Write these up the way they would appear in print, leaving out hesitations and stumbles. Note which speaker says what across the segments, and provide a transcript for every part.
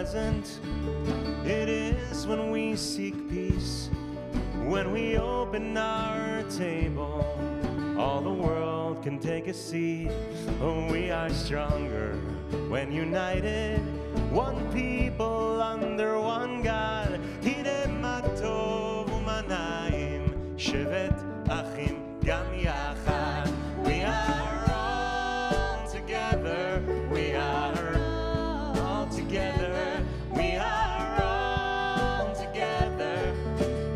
Speaker 1: present. It is when we seek peace, when we open our table, all the world can take a seat. Oh, we are stronger when united, one people under one God. Hidem matov u'manayim, shevet achim gam yachad. We are all together, we are all together, we are all together.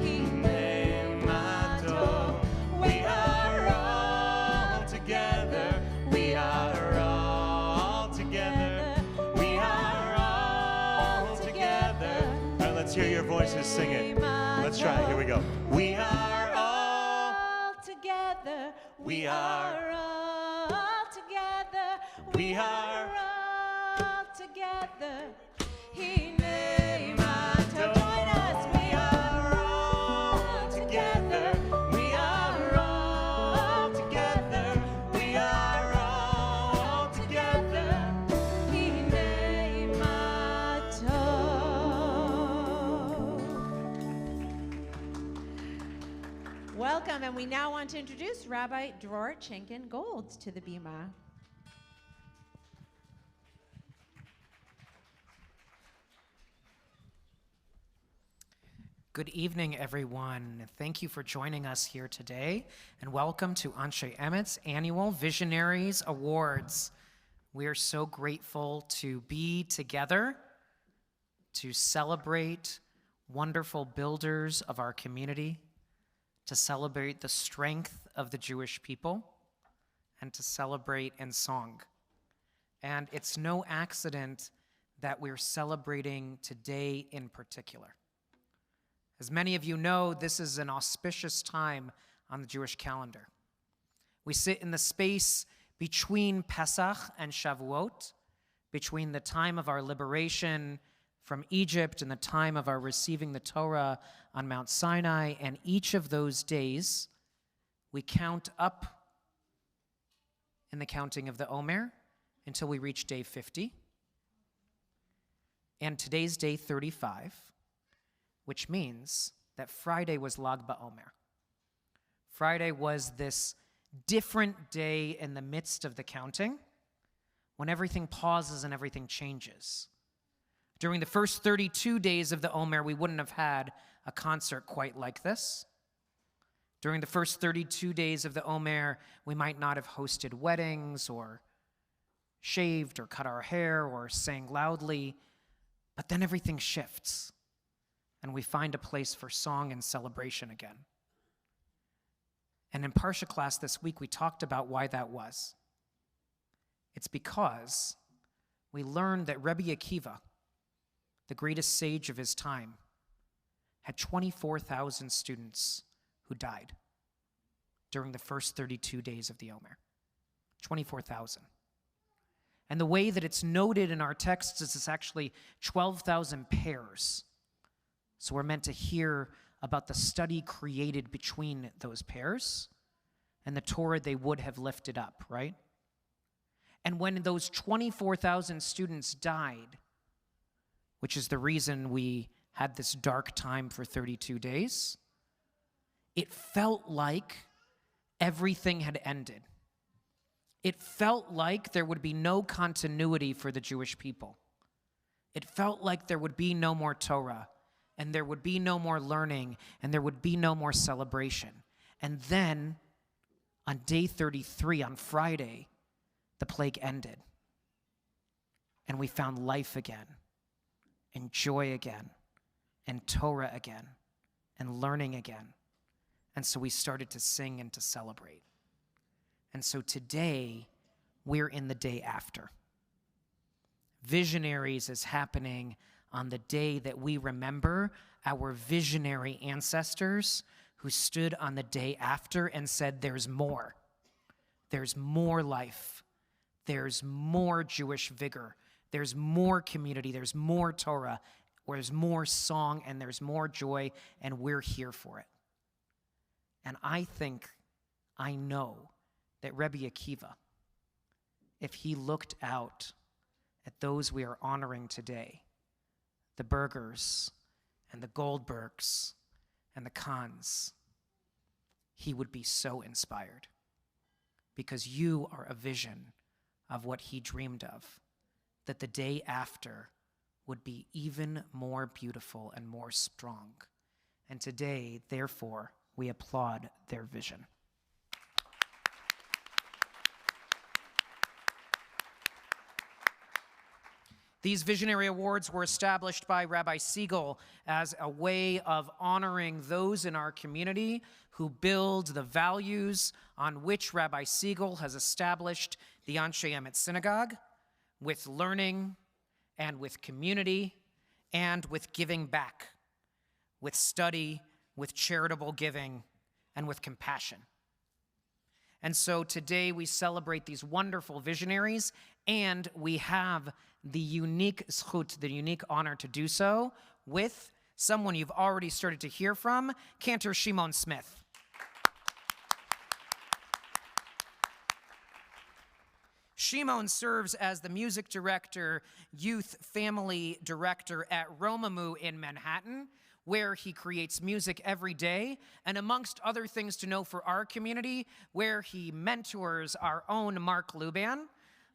Speaker 1: Hidem matov, we are all together, we are all together, we are all together. All right, let's hear your voices sing it. Let's try it. Here we go. We are all together. We are all together. We are all together. Hinei Matov. Join us. We are all together. We are all together. We are all together. Hinei Matov.
Speaker 2: Welcome, and we now want to introduce Rabbi Dror Chenkin-Gold to the Bima.
Speaker 3: Good evening, everyone. Thank you for joining us here today, and welcome to Anshe Emet's annual Visionaries Awards. We are so grateful to be together to celebrate wonderful builders of our community, to celebrate the strength of the Jewish people, and to celebrate in song. And it's no accident that we're celebrating today in particular. As many of you know, this is an auspicious time on the Jewish calendar. We sit in the space between Pesach and Shavuot, between the time of our liberation from Egypt and the time of our receiving the Torah on Mount Sinai, and each of those days, we count up in the counting of the Omer until we reach day 50. And today's day 35, which means that Friday was Lag BaOmer. Friday was this different day in the midst of the counting, when everything pauses and everything changes. During the first 32 days of the Omer, we wouldn't have had a concert quite like this. During the first 32 days of the Omer, we might not have hosted weddings or shaved or cut our hair or sang loudly, but then everything shifts, and we find a place for song and celebration again. And in Parsha class this week, we talked about why that was. It's because we learned that Rebbe Akiva, the greatest sage of his time, had 24,000 students who died during the first 32 days of the Omer. 24,000. And the way that it's noted in our texts is it's actually 12,000 pairs. So we're meant to hear about the study created between those pairs and the Torah they would have lifted up, right? And when those 24,000 students died, which is the reason we had this dark time for 32 days, it felt like everything had ended. It felt like there would be no continuity for the Jewish people. It felt like there would be no more Torah, and there would be no more learning, and there would be no more celebration. And then, on day 33, on Friday, the plague ended. And we found life again, and joy again, and Torah again, and learning again. And so we started to sing and to celebrate. And so today, we're in the day after. Visionaries is happening on the day that we remember our visionary ancestors who stood on the day after and said, there's more. There's more life. There's more Jewish vigor. There's more community. There's more Torah. There's more song, and there's more joy, and we're here for it. And I know that Rebbe Akiva, if he looked out at those we are honoring today, the Bergers and the Goldbergs and the Kahns, he would be so inspired, because you are a vision of what he dreamed of, that the day after would be even more beautiful and more strong. And today, therefore, we applaud their vision. These Visionary Awards were established by Rabbi Siegel as a way of honoring those in our community who build the values on which Rabbi Siegel has established the Anshe Emet Synagogue, with learning and with community and with giving back, with study, with charitable giving, and with compassion. And so today we celebrate these wonderful visionaries, and we have the unique zchut, the unique honor to do so with someone you've already started to hear from, Cantor Shimon Smith. Shimon serves as the music director, youth family director at Romamu in Manhattan, where he creates music every day, and amongst other things to know for our community, where he mentors our own Mark Luban,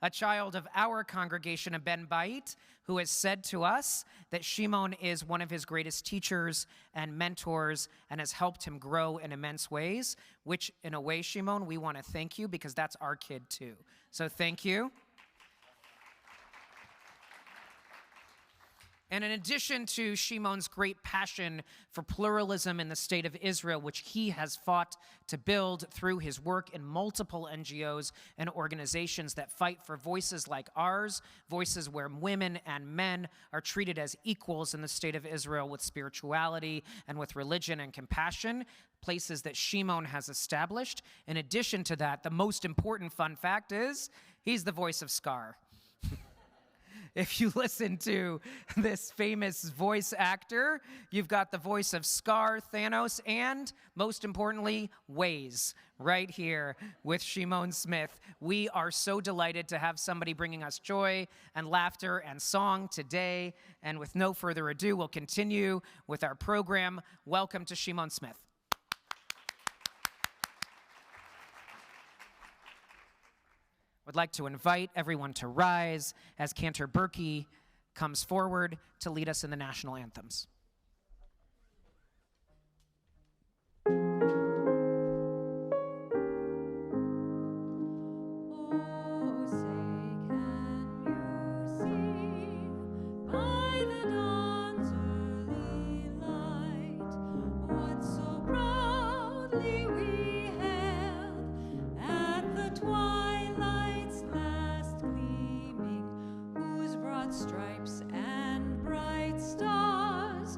Speaker 3: a child of our congregation of Ben Bait, who has said to us that Shimon is one of his greatest teachers and mentors and has helped him grow in immense ways, which in a way, Shimon, we want to thank you, because that's our kid too. So thank you. And in addition to Shimon's great passion for pluralism in the state of Israel, which he has fought to build through his work in multiple NGOs and organizations that fight for voices like ours, voices where women and men are treated as equals in the state of Israel with spirituality and with religion and compassion, places that Shimon has established. In addition to that, the most important fun fact is he's the voice of Scar. If you listen to this famous voice actor, you've got the voice of Scar, Thanos, and most importantly, Waze, right here with Shimon Smith. We are so delighted to have somebody bringing us joy and laughter and song today. And with no further ado, we'll continue with our program. Welcome to Shimon Smith. Would like to invite everyone to rise as Cantor Berkey comes forward to lead us in the national anthems.
Speaker 4: Stripes and bright stars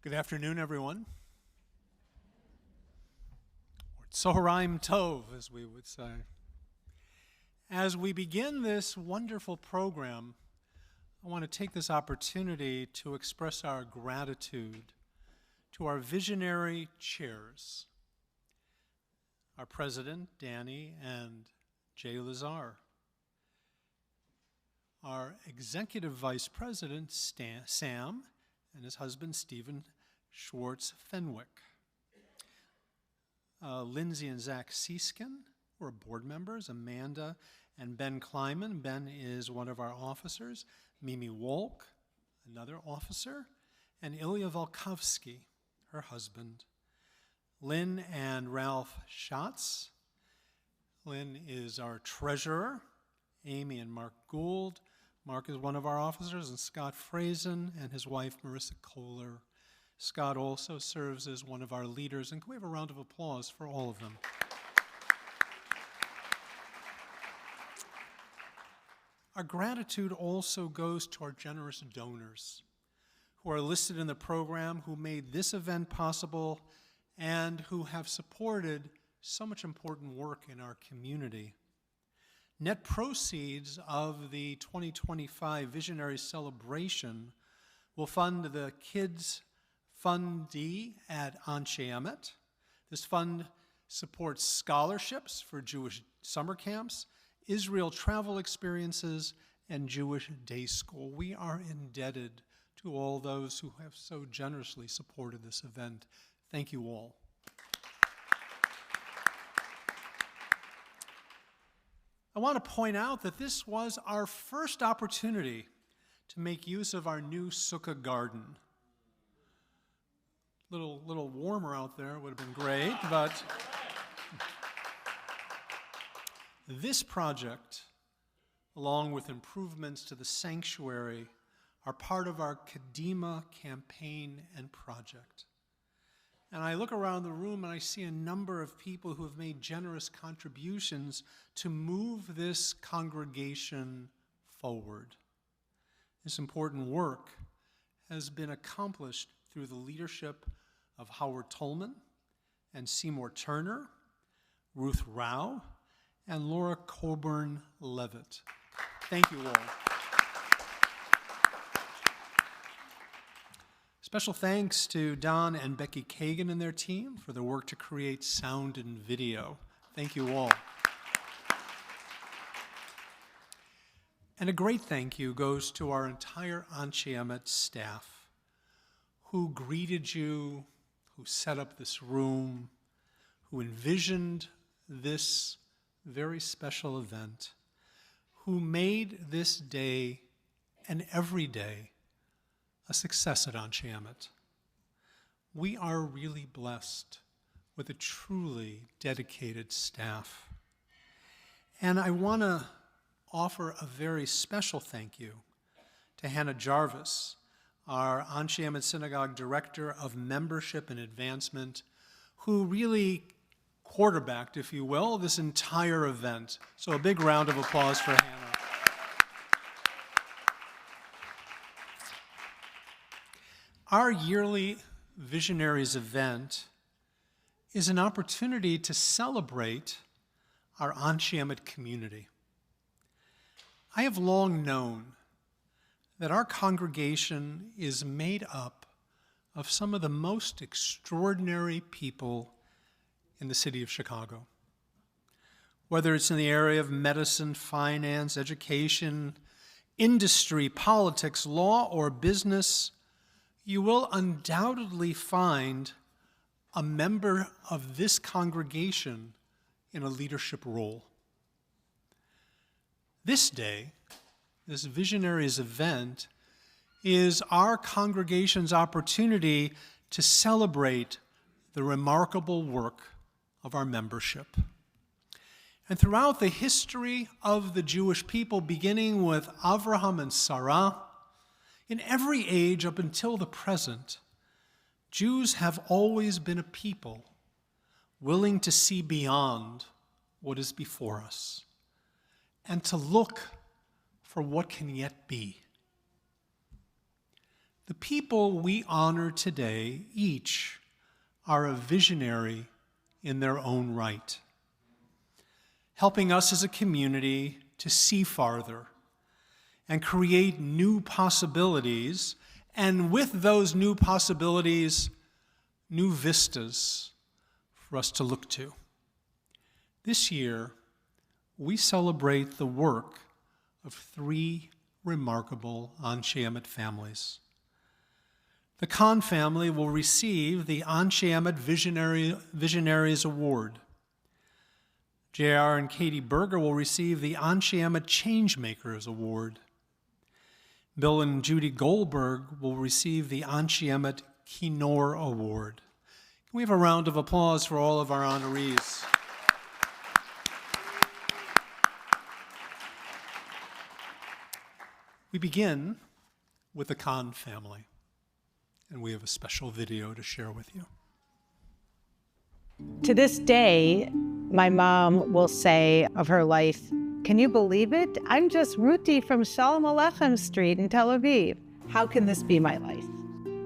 Speaker 4: Good afternoon, everyone. Or Tzoharaim Tov, as we would say. As we begin this wonderful program, I want to take this opportunity to express our gratitude to our visionary chairs, our president, Danny, and Jay Lazar, our executive vice president, Sam, and his husband, Stephen Schwartz Fenwick. Lindsay and Zach Seeskin were board members, Amanda and Ben Kleiman. Ben is one of our officers. Mimi Wolk, another officer, and Ilya Volkovsky, her husband. Lynn and Ralph Schatz. Lynn is our treasurer. Amy and Mark Gould. Mark is one of our officers, and Scott Frazen and his wife, Marissa Kohler. Scott also serves as one of our leaders, and can we have a round of applause for all of them? Our gratitude also goes to our generous donors who are listed in the program, who made this event possible, and who have supported so much important work in our community. Net proceeds of the 2025 Visionaries celebration will fund the Kids Fundee at Anshe Emet. This fund supports scholarships for Jewish summer camps, Israel travel experiences, and Jewish day school. We are indebted to all those who have so generously supported this event. Thank you all. I want to point out that this was our first opportunity to make use of our new sukkah garden. Little warmer out there would have been great, but this project, along with improvements to the sanctuary, are part of our Kadima campaign and project. And I look around the room and I see a number of people who have made generous contributions to move this congregation forward. This important work has been accomplished through the leadership of Howard Tolman and Seymour Turner, Ruth Rao, and Laura Coburn-Levitt. Thank you all. Special thanks to Don and Becky Kagan and their team for their work to create sound and video. Thank you all. And a great thank you goes to our entire Anshe Emet staff who greeted you, who set up this room, who envisioned this very special event, who made this day and every day a success at Anshe Emet. We are really blessed with a truly dedicated staff. And I want to offer a very special thank you to Hannah Jarvis, our Anshe Emet Synagogue Director of Membership and Advancement, who really quarterbacked, if you will, this entire event. So a big round of applause for Hannah. Our yearly Visionaries event is an opportunity to celebrate our Anshe Emet community. I have long known that our congregation is made up of some of the most extraordinary people in the city of Chicago. Whether it's in the area of medicine, finance, education, industry, politics, law, or business, you will undoubtedly find a member of this congregation in a leadership role. This day, this Visionaries event, is our congregation's opportunity to celebrate the remarkable work of our membership. And throughout the history of the Jewish people, beginning with Avraham and Sarah, in every age up until the present, Jews have always been a people willing to see beyond what is before us and to look for what can yet be. The people we honor today each are a visionary in their own right, helping us as a community to see farther and create new possibilities, and with those new possibilities, new vistas for us to look to. This year, we celebrate the work of 3 remarkable Anshe Emet families. The Kahn family will receive the Anshe Emet Visionaries Award. J.R. and Katie Berger will receive the Anshe Emet Changemakers Award. Bill and Judy Goldberg will receive the Anshe Emet Kinor Award. Can we have a round of applause for all of our honorees? We begin with the Kahn family, and we have a special video to share with you.
Speaker 5: To this day, my mom will say of her life, "Can you believe it? I'm just Ruti from Shalom Aleichem Street in Tel Aviv. How can this be my life?"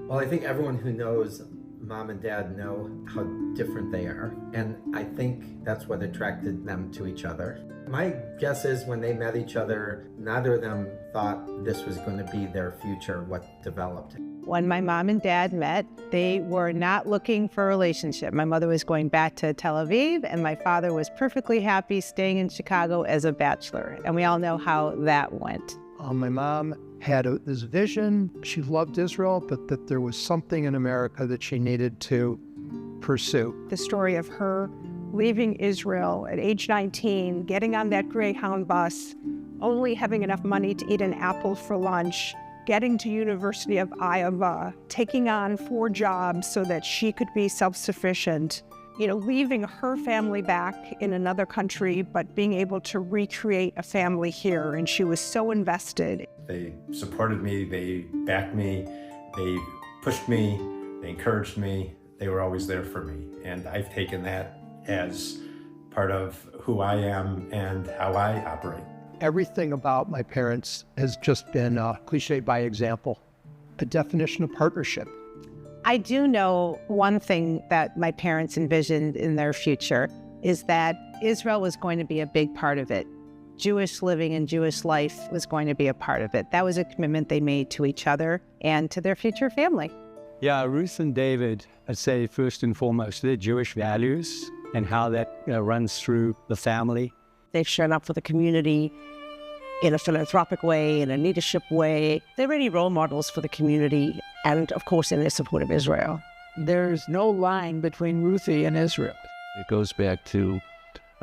Speaker 6: Well, I think everyone who knows Mom and Dad know how different they are, and I think that's what attracted them to each other. My guess is when they met each other, neither of them thought this was going to be their future, what developed.
Speaker 5: When my mom and dad met, they were not looking for a relationship. My mother was going back to Tel Aviv, and my father was perfectly happy staying in Chicago as a bachelor. And we all know how that went.
Speaker 7: My mom had this vision. She loved Israel, but that there was something in America that she needed to pursue.
Speaker 8: The story of her leaving Israel at age 19, getting on that Greyhound bus, only having enough money to eat an apple for lunch, getting to University of Iowa, taking on 4 jobs so that she could be self-sufficient, leaving her family back in another country, but being able to recreate a family here. And she was so invested.
Speaker 9: They supported me, they backed me, they pushed me, they encouraged me. They were always there for me. And I've taken that as part of who I am and how I operate.
Speaker 7: Everything about my parents has just been a cliche by example, a definition of partnership.
Speaker 5: I do know one thing that my parents envisioned in their future is that Israel was going to be a big part of it. Jewish living and Jewish life was going to be a part of it. That was a commitment they made to each other and to their future family.
Speaker 10: Yeah, Ruth and David, I'd say first and foremost, their Jewish values and how that runs through the family.
Speaker 8: They've shown up for the community in a philanthropic way, in a leadership way. They're really role models for the community and, of course, in their support of Israel.
Speaker 11: There's no line between Ruthie and Israel.
Speaker 12: It goes back to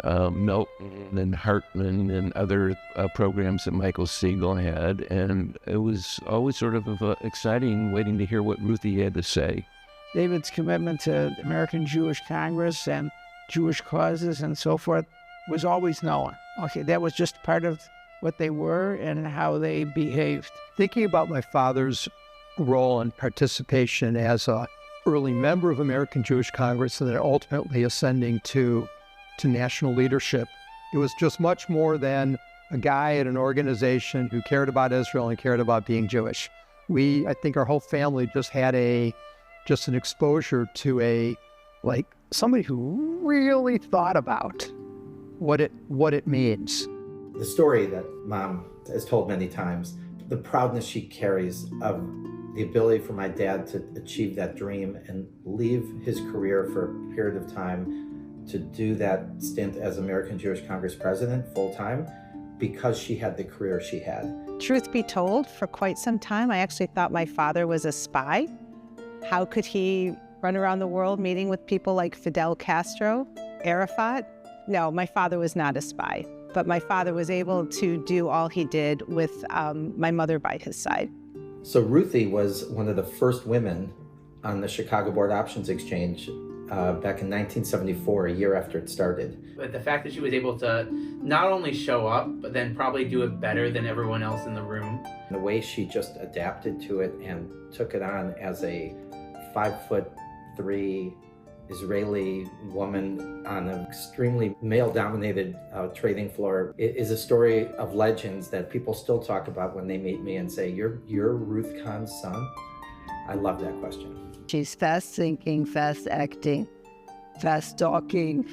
Speaker 12: Milton and Hartman and other programs that Michael Siegel had, and it was always sort of exciting waiting to hear what Ruthie had to say.
Speaker 11: David's commitment to American Jewish Congress and Jewish causes and so forth was always known. Okay, that was just part of what they were and how they behaved.
Speaker 7: Thinking about my father's role and participation as an early member of American Jewish Congress and then ultimately ascending to national leadership, it was just much more than a guy at an organization who cared about Israel and cared about being Jewish. I think our whole family just had an exposure to somebody who really thought about what it means.
Speaker 6: The story that Mom has told many times, the proudness she carries of the ability for my dad to achieve that dream and leave his career for a period of time to do that stint as American Jewish Congress president full-time because she had the career she had.
Speaker 5: Truth be told, for quite some time, I actually thought my father was a spy. How could he run around the world meeting with people like Fidel Castro, Arafat? No, my father was not a spy, but my father was able to do all he did with my mother by his side.
Speaker 6: So Ruthie was one of the first women on the Chicago Board Options Exchange back in 1974, a year after it started.
Speaker 13: But the fact that she was able to not only show up, but then probably do it better than everyone else in the room.
Speaker 6: The way she just adapted to it and took it on as a 5'3" Israeli woman on an extremely male-dominated trading floor is a story of legends that people still talk about when they meet me and say, you're Ruth Kahn's son? I love that question.
Speaker 14: She's fast thinking, fast acting, fast talking,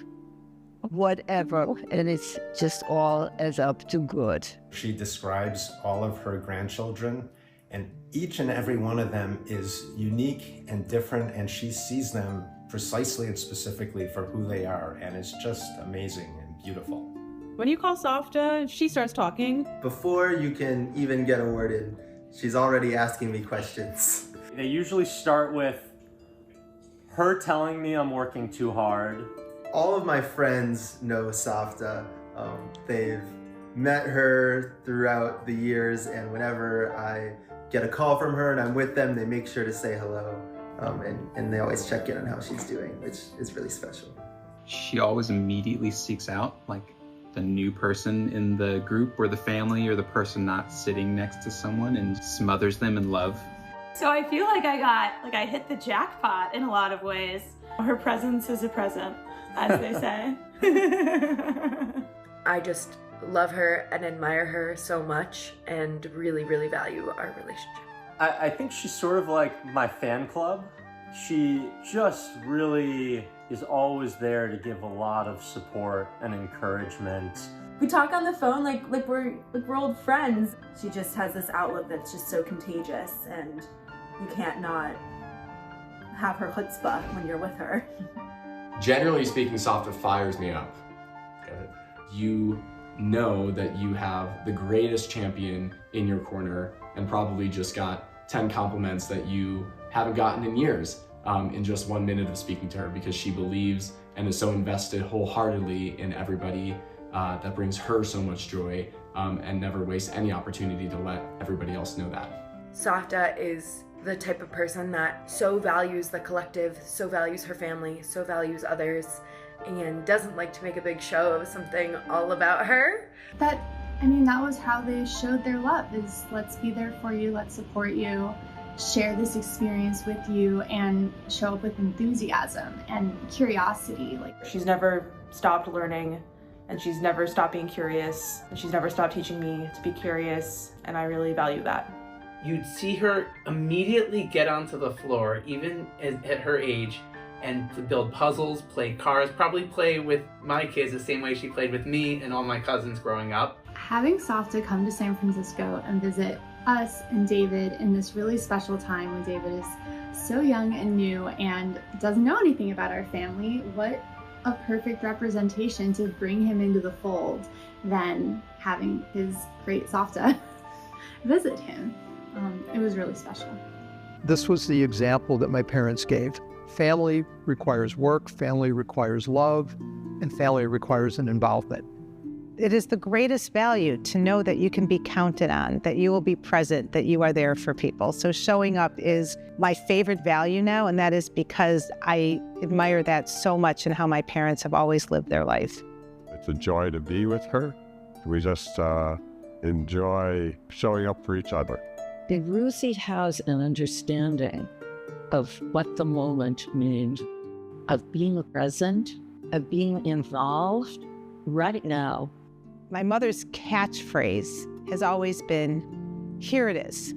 Speaker 14: whatever, and it's just all adds up to good.
Speaker 9: She describes all of her grandchildren, and each and every one of them is unique and different, and she sees them precisely and specifically for who they are, and it's just amazing and beautiful.
Speaker 15: When you call Safta, she starts talking.
Speaker 16: Before you can even get a word in, she's already asking me questions.
Speaker 17: They usually start with her telling me I'm working too hard.
Speaker 16: All of my friends know Safta. They've met her throughout the years, and whenever I get a call from her and I'm with them, they make sure to say hello. And they always check in on how she's doing, which is really special.
Speaker 18: She always immediately seeks out like the new person in the group or the family or the person not sitting next to someone and smothers them in love.
Speaker 19: So I feel like I hit the jackpot in a lot of ways. Her presence is a present, as they say.
Speaker 20: I just love her and admire her so much and really, really value our relationship.
Speaker 17: I think she's sort of like my fan club. She just really is always there to give a lot of support and encouragement.
Speaker 19: We talk on the phone like we're old friends. She just has this outlook that's just so contagious, and you can't not have her chutzpah when you're with her.
Speaker 21: Generally speaking, Safta fires me up. You know that you have the greatest champion in your corner and probably just got 10 compliments that you haven't gotten in years in just 1 minute of speaking to her, because she believes and is so invested wholeheartedly in everybody that brings her so much joy and never wastes any opportunity to let everybody else know that.
Speaker 20: Safta is the type of person that so values the collective, so values her family, so values others, and doesn't like to make a big show of something all about her.
Speaker 22: That was how they showed their love, is let's be there for you, let's support you, share this experience with you, and show up with enthusiasm and curiosity.
Speaker 15: She's never stopped learning, and she's never stopped being curious, and she's never stopped teaching me to be curious, and I really value that.
Speaker 13: You'd see her immediately get onto the floor, even at her age, and to build puzzles, play cards, probably play with my kids the same way she played with me and all my cousins growing up.
Speaker 22: Having Safta come to San Francisco and visit us and David in this really special time when David is so young and new and doesn't know anything about our family, what a perfect representation to bring him into the fold than having his great Safta visit him. It was really special.
Speaker 7: This was the example that my parents gave. Family requires work, family requires love, and family requires an involvement.
Speaker 5: It is the greatest value to know that you can be counted on, that you will be present, that you are there for people. So showing up is my favorite value now, and that is because I admire that so much in how my parents have always lived their life.
Speaker 23: It's a joy to be with her. We just enjoy showing up for each other.
Speaker 14: Ruthie has an understanding of what the moment means, of being present, of being involved right now.
Speaker 5: My mother's catchphrase has always been, "Here it is."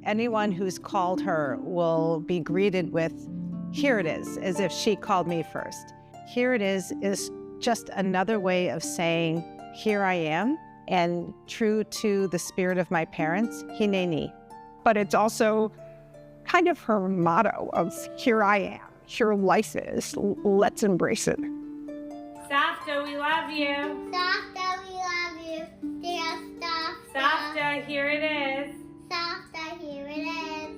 Speaker 5: Anyone who's called her will be greeted with, "Here it is," as if she called me first. "Here it is" is just another way of saying, "Here I am," and true to the spirit of my parents, hineni.
Speaker 8: But it's also kind of her motto of, "Here I am, here life is, let's embrace it."
Speaker 24: Safta, we love you.
Speaker 25: Safta, we love you. Dear Safta.
Speaker 24: Safta, here it is.
Speaker 25: Safta, here it is.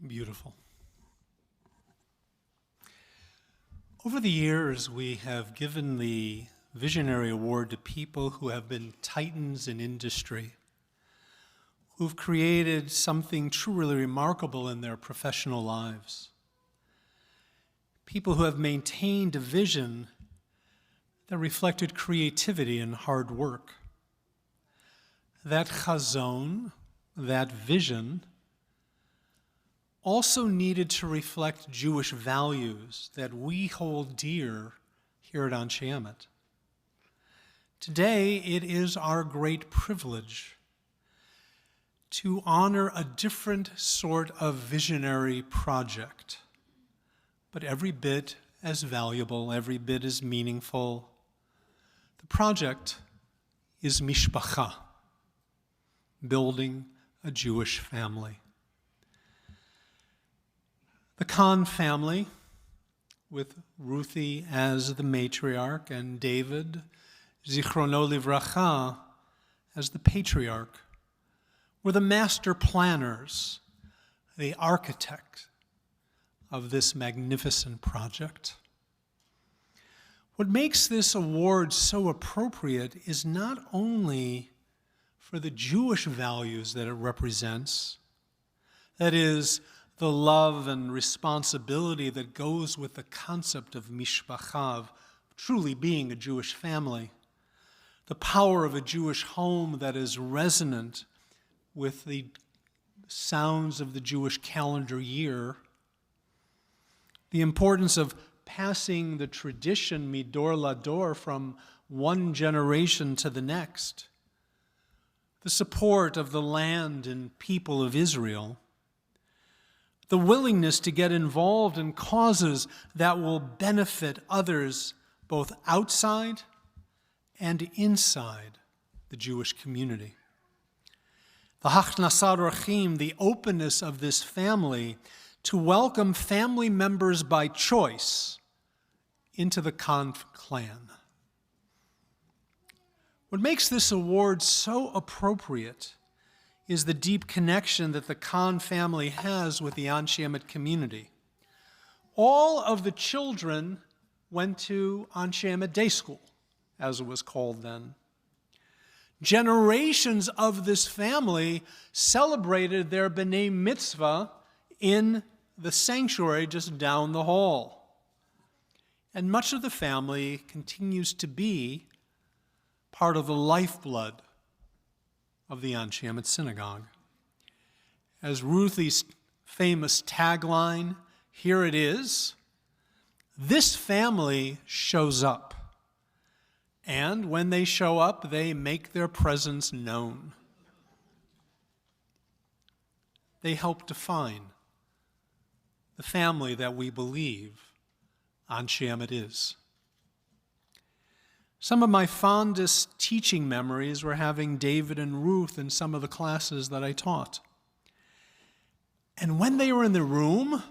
Speaker 4: Beautiful. Over the years, we have given the Visionary Award to people who have been titans in industry, who've created something truly remarkable in their professional lives. People who have maintained a vision that reflected creativity and hard work. that chazon, that vision, also needed to reflect Jewish values that we hold dear here at Anshe Emet. Today, it is our great privilege to honor a different sort of visionary project, but every bit as valuable, every bit as meaningful. The project is mishpacha, building a Jewish family. The Kahn family, with Ruthie as the matriarch and David, Zichrono Livracha, as the patriarch, were the master planners, the architect of this magnificent project. What makes this award so appropriate is not only for the Jewish values that it represents, that is, the love and responsibility that goes with the concept of mishpacha, of truly being a Jewish family, the power of a Jewish home that is resonant with the sounds of the Jewish calendar year, the importance of passing the tradition midor lador from one generation to the next, the support of the land and people of Israel, the willingness to get involved in causes that will benefit others both outside and inside the Jewish community. The Hachnasat Orchim, the openness of this family to welcome family members by choice into the Kahn clan. What makes this award so appropriate is the deep connection that the Kahn family has with the Anshe Emet community. All of the children went to Anshe Emet Day School, as it was called then. Generations of this family celebrated their B'nai Mitzvah in the sanctuary just down the hall. And much of the family continues to be part of the lifeblood of the Anshe Emet Synagogue. As Ruthie's famous tagline, here it is, this family shows up. And when they show up, they make their presence known. They help define the family that we believe Anshe Emet is. Some of my fondest teaching memories were having David and Ruth in some of the classes that I taught. And when they were in the room,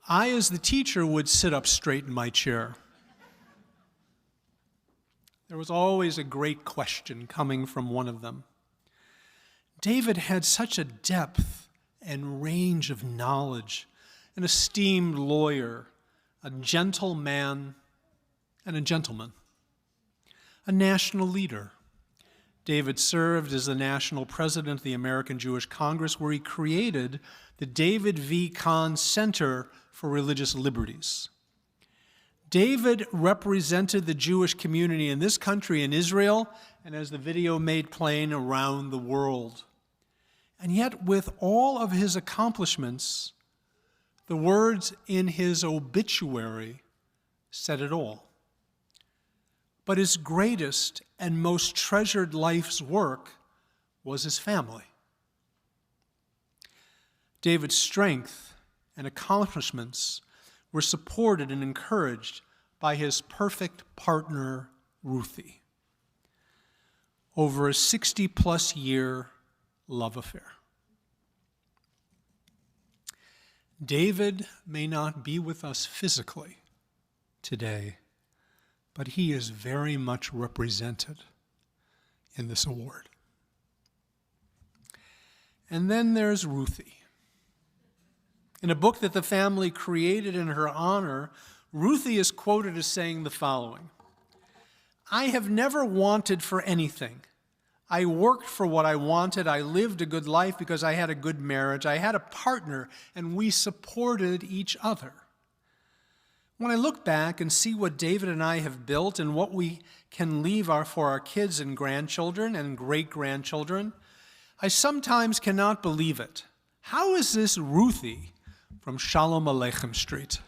Speaker 4: I, as the teacher, would sit up straight in my chair. There was always a great question coming from one of them. David had such a depth and range of knowledge, an esteemed lawyer, a gentle man, and a gentleman, a national leader. David served as the national president of the American Jewish Congress, where he created the David V. Kahn Center for Religious Liberties. David represented the Jewish community in this country, in Israel, and as the video made plain, around the world. And yet, with all of his accomplishments, the words in his obituary said it all. But his greatest and most treasured life's work was his family. David's strength and accomplishments were supported and encouraged by his perfect partner, Ruthie, over a 60-plus year love affair. David may not be with us physically today, but he is very much represented in this award. And then there's Ruthie. In a book that the family created in her honor, Ruthie is quoted as saying the following: "I have never wanted for anything. I worked for what I wanted. I lived a good life because I had a good marriage. I had a partner, and we supported each other. When I look back and see what David and I have built and what we can leave for our kids and grandchildren and great-grandchildren, I sometimes cannot believe it. How is this Ruthie from Shalom Aleichem Street?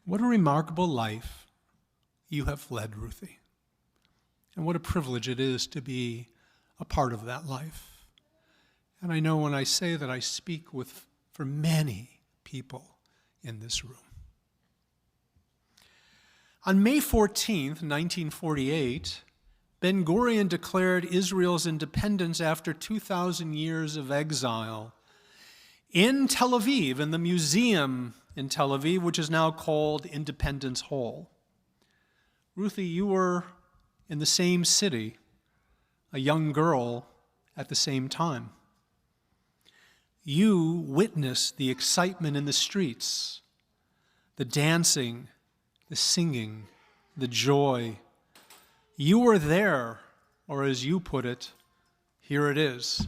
Speaker 4: What a remarkable life you have led, Ruthie. And what a privilege it is to be a part of that life. And I know when I say that I speak for many people in this room. On May 14th, 1948, Ben-Gurion declared Israel's independence after 2,000 years of exile in Tel Aviv, in the museum in Tel Aviv, which is now called Independence Hall. Ruthie, you were in the same city, a young girl at the same time. You witnessed the excitement in the streets, the dancing, the singing, the joy. You were there, or as you put it, here it is.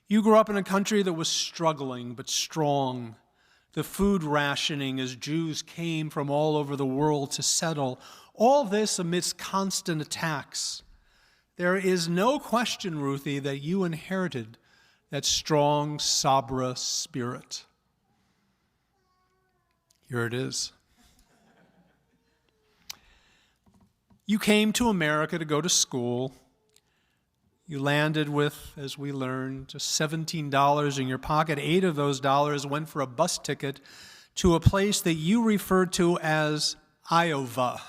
Speaker 4: You grew up in a country that was struggling but strong. The food rationing as Jews came from all over the world to settle. All this amidst constant attacks. There is no question, Ruthie, that you inherited that strong Sabra spirit. Here it is. You came to America to go to school. You landed with, as we learned, just $17 in your pocket. 8 of those dollars went for a bus ticket to a place that you referred to as Iowa.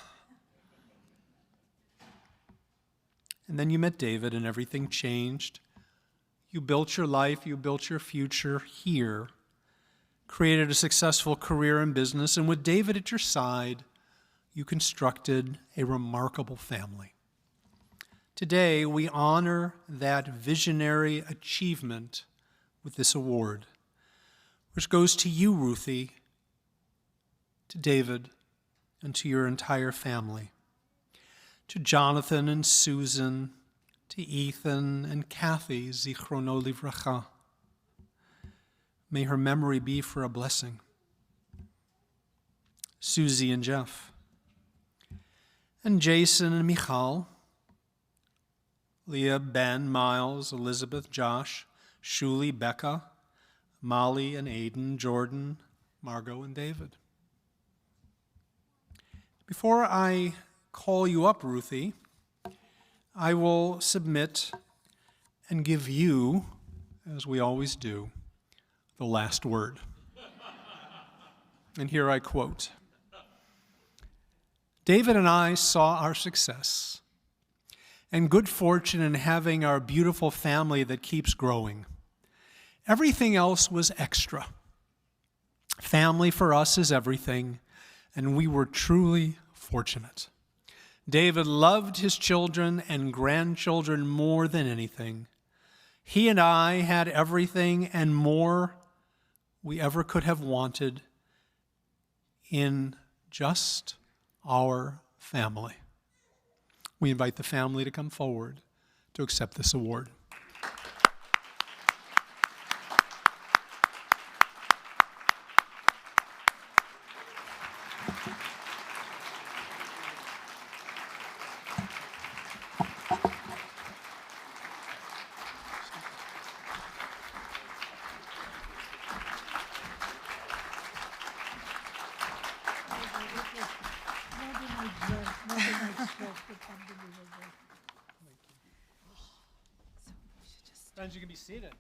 Speaker 4: And then you met David and everything changed. You built your life, you built your future here, created a successful career in business, and with David at your side, you constructed a remarkable family. Today, we honor that visionary achievement with this award, which goes to you, Ruthie, to David, and to your entire family, to Jonathan and Susan, to Ethan and Kathy, Zichrono Livracha. May her memory be for a blessing. Susie and Jeff, and Jason and Michal, Leah, Ben, Miles, Elizabeth, Josh, Shuli, Becca, Molly and Aiden, Jordan, Margot and David. Before I call you up, Ruthie, I will submit and give you, as we always do, the last word. And here I quote, David and I saw our success and good fortune in having our beautiful family that keeps growing. Everything else was extra. Family for us is everything, and we were truly fortunate. David loved his children and grandchildren more than anything. He and I had everything and more we ever could have wanted in just our family. We invite the family to come forward to accept this award. Friends, you can be seated.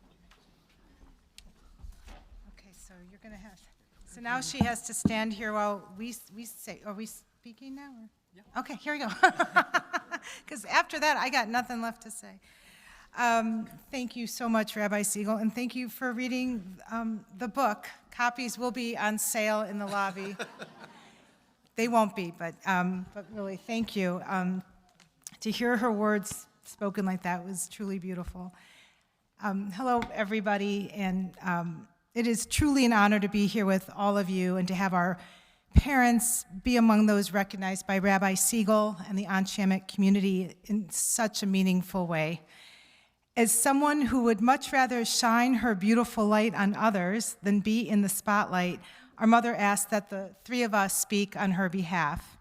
Speaker 1: Okay, so you're going to have, so now she has to stand here while we say, are we speaking now? Or? Yeah. Okay, here we go. Because after that, I got nothing left to say. Thank you so much, Rabbi Siegel, and thank you for reading the book. Copies will be on sale in the lobby. They won't be, but really, thank you. To hear her words spoken like that was truly beautiful. Hello, everybody, and it is truly an honor to be here with all of you and to have our parents be among those recognized by Rabbi Siegel and the Anshe Emet community in such a meaningful way. As someone who would much rather shine her beautiful light on others than be in the spotlight, our mother asked that the three of us speak on her behalf.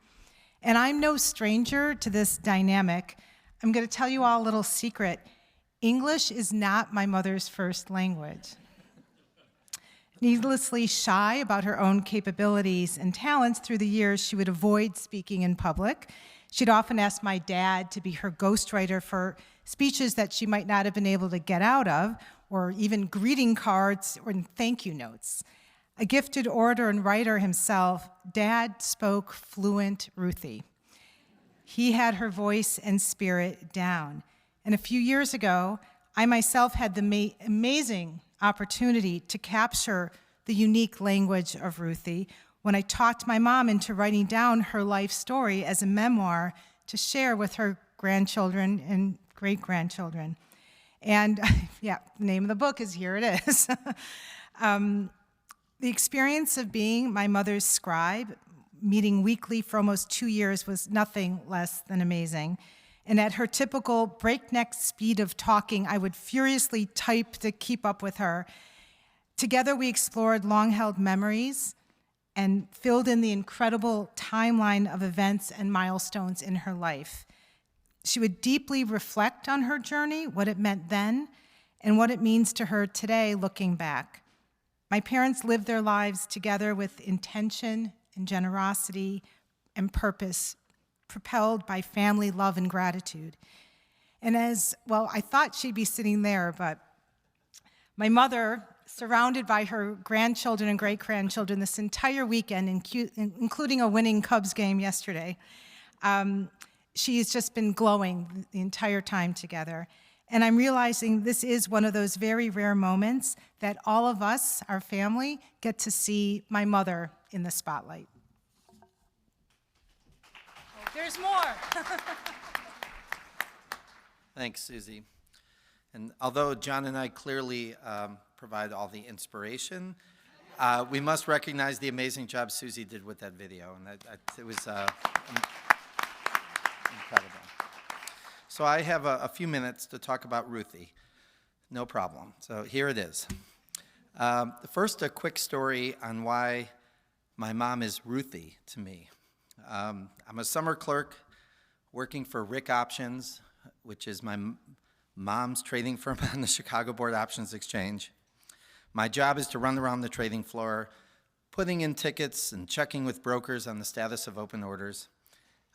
Speaker 1: And I'm no stranger to this dynamic. I'm going to tell you all a little secret. English is not my mother's first language. Needlessly shy about her own capabilities and talents through the years, she would avoid speaking in public. She'd often ask my dad to be her ghostwriter for speeches that she might not have been able to get out of, or even greeting cards or thank you notes. A gifted orator and writer himself, Dad spoke fluent Ruthie. He had her voice and spirit down. And a few years ago, I myself had the amazing opportunity to capture the unique language of Ruthie when I talked my mom into writing down her life story as a memoir to share with her grandchildren and great-grandchildren. And yeah, the name of the book is Here It Is. The experience of being my mother's scribe, meeting weekly for almost 2 years, was nothing less than amazing. And at her typical breakneck speed of talking, I would furiously type to keep up with her. Together, we explored long-held memories and filled in the incredible timeline of events and milestones in her life. She would deeply reflect on her journey, what it meant then, and what it means to her today, looking back. My parents lived their lives together with intention and generosity and purpose, propelled by family love and gratitude. And I thought she'd be sitting there, but my mother, surrounded by her grandchildren and great-grandchildren this entire weekend, including a winning Cubs game yesterday, she's just been glowing the entire time together. And I'm realizing this is one of those very rare moments that all of us, our family, get to see my mother in the spotlight. There's more.
Speaker 6: Thanks, Susie. And although John and I clearly provide all the inspiration, we must recognize the amazing job Susie did with that video. And it was incredible. So I have a few minutes to talk about Ruthie. No problem. So here it is. First, a quick story on why my mom is Ruthie to me. I'm a summer clerk working for Rick Options, which is my mom's trading firm on the Chicago Board Options Exchange. My job is to run around the trading floor, putting in tickets and checking with brokers on the status of open orders.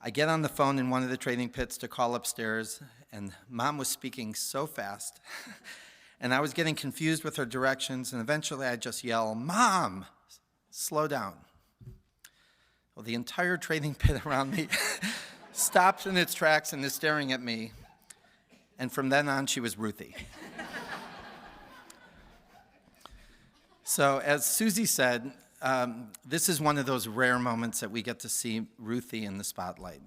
Speaker 6: I get on the phone in one of the trading pits to call upstairs, and Mom was speaking so fast, and I was getting confused with her directions, and eventually I just yell, "Mom, slow down." Well, the entire trading pit around me stops in its tracks and is staring at me, and from then on, she was Ruthie. So as Susie said, this is one of those rare moments that we get to see Ruthie in the spotlight.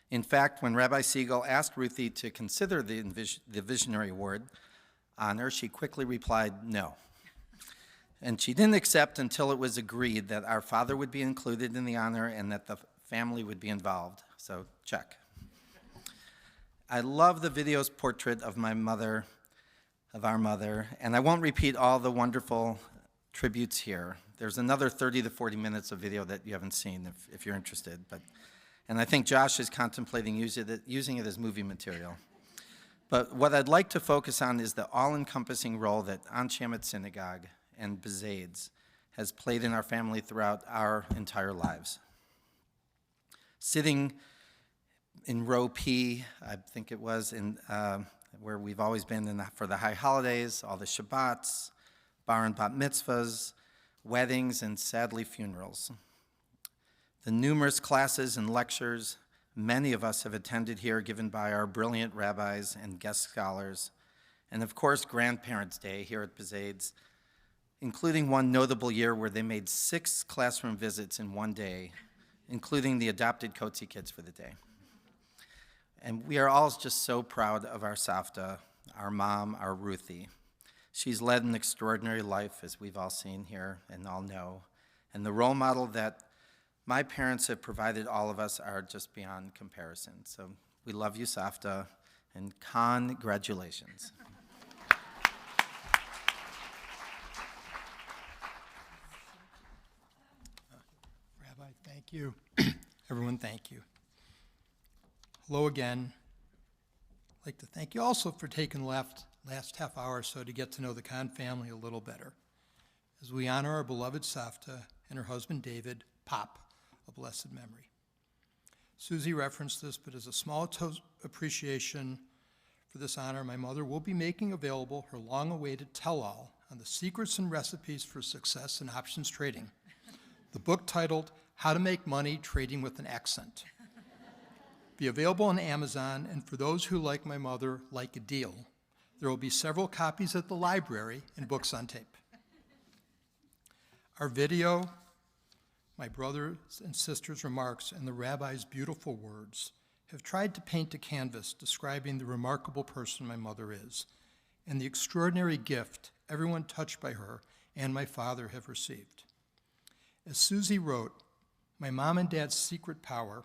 Speaker 6: In fact, when Rabbi Siegel asked Ruthie to consider the Visionary Award honor, she quickly replied no. And she didn't accept until it was agreed that our father would be included in the honor and that the family would be involved. So check. I love the video's portrait of my mother, of our mother, and I won't repeat all the wonderful tributes here. There's another 30 to 40 minutes of video that you haven't seen if you're interested. And I think Josh is contemplating using it as movie material. But what I'd like to focus on is the all-encompassing role that Anshe Emet Synagogue and Bezades has played in our family throughout our entire lives. Sitting in row P, I think it was, where we've always been for the high holidays, all the Shabbats, bar and bat mitzvahs, weddings, and sadly, funerals. The numerous classes and lectures many of us have attended here given by our brilliant rabbis and guest scholars, and of course, Grandparents' Day here at Bezades, including one notable year where they made 6 classroom visits in one day, including the adopted Kotzi kids for the day. And we are all just so proud of our Savta, our mom, our Ruthie. She's led an extraordinary life, as we've all seen here and all know. And the role model that my parents have provided all of us are just beyond comparison. So we love you, Savta, and congratulations.
Speaker 2: Thank you. Everyone, thank you. Hello again. I'd like to thank you also for taking the last half hour or so to get to know the Kahn family a little better as we honor our beloved Savta and her husband David, Pop, of blessed memory. Susie referenced this, but as a small appreciation for this honor, my mother will be making available her long-awaited tell-all on the secrets and recipes for success in options trading, the book titled How to Make Money Trading with an Accent. Be available on Amazon, and for those who, like my mother, like a deal, there will be several copies at the library and books on tape. Our video, my brothers and sisters' remarks, and the rabbi's beautiful words have tried to paint a canvas describing the remarkable person my mother is and the extraordinary gift everyone touched by her and my father have received. As Susie wrote, my mom and dad's secret power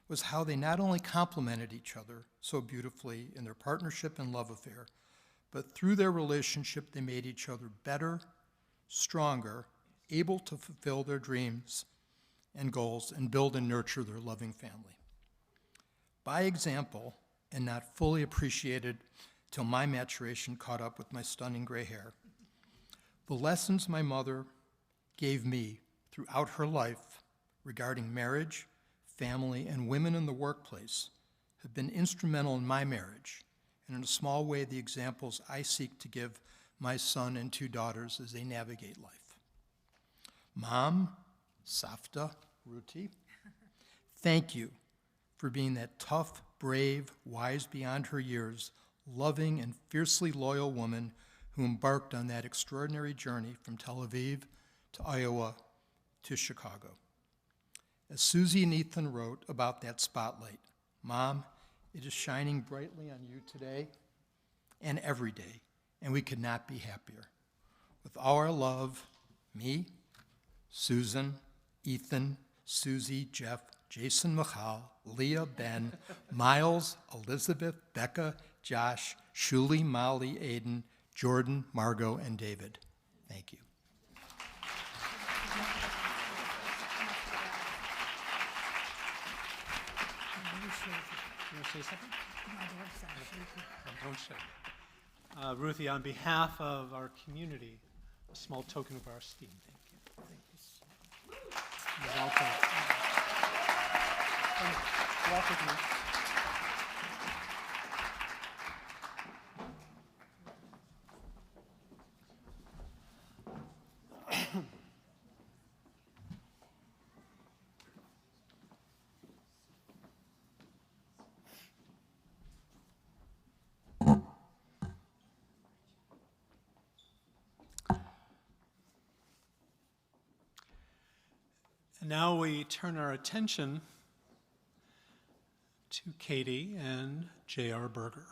Speaker 2: was how they not only complemented each other so beautifully in their partnership and love affair, but through their relationship they made each other better, stronger, able to fulfill their dreams and goals and build and nurture their loving family. By example, and not fully appreciated till my maturation caught up with my stunning gray hair, the lessons my mother gave me throughout her life regarding marriage, family, and women in the workplace have been instrumental in my marriage, and in a small way, the examples I seek to give my son and 2 daughters as they navigate life. Mom, Savta, Ruti, thank you for being that tough, brave, wise beyond her years, loving and fiercely loyal woman who embarked on that extraordinary journey from Tel Aviv to Iowa to Chicago. As Susie and Ethan wrote about that spotlight, Mom, it is shining brightly on you today and every day, and we could not be happier. With all our love, me, Susan, Ethan, Susie, Jeff, Jason, Michal, Leah, Ben, Miles, Elizabeth, Becca, Josh, Shuli, Molly, Aiden, Jordan, Margot, and David. Thank you.
Speaker 4: You want to say something? No, don't say. Ruthie, on behalf of our community, a small token of our esteem. Thank you. You're welcome. Walk with me. And now we turn our attention to Katie and J.R. Berger.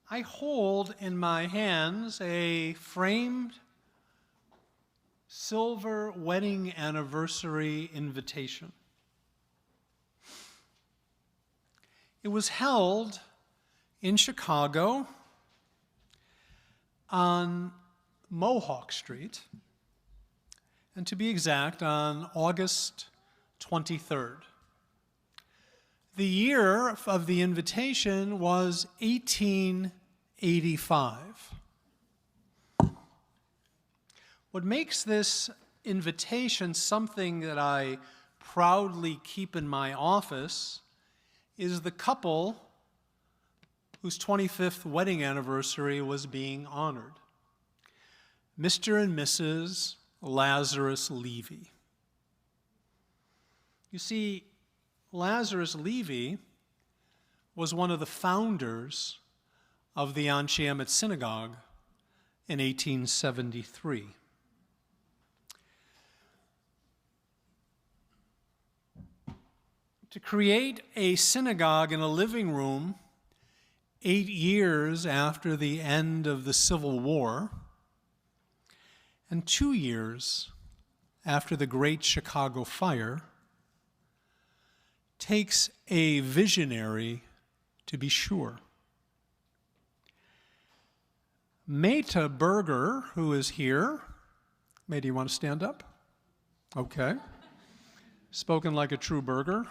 Speaker 4: I hold in my hands a framed silver wedding anniversary invitation. It was held in Chicago on Mohawk Street, and to be exact, on August 23rd. The year of the invitation was 1885. What makes this invitation something that I proudly keep in my office is the couple whose 25th wedding anniversary was being honored, Mr. and Mrs. Lazarus Levy. You see, Lazarus Levy was one of the founders of the Anshe Emet Synagogue in 1873. To create a synagogue in a living room 8 years after the end of the Civil War, and 2 years after the Great Chicago Fire, takes a visionary, to be sure. Meta Berger, who is here, May, do you want to stand up? Okay. Spoken like a true burger.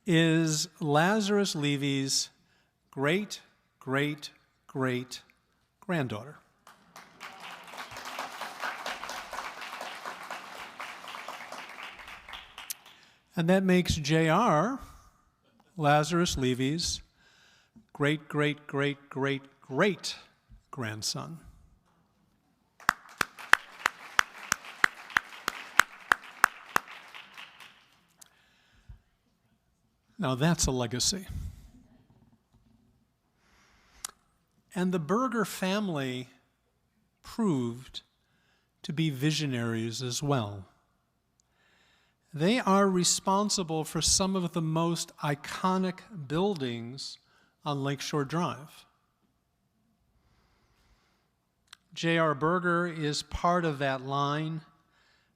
Speaker 4: Is Lazarus Levy's great-great-great-granddaughter. And that makes J.R. Lazarus Levy's great-great-great-great-grandson. Now that's a legacy. And the Berger family proved to be visionaries as well. They are responsible for some of the most iconic buildings on Lakeshore Drive. J.R. Berger is part of that line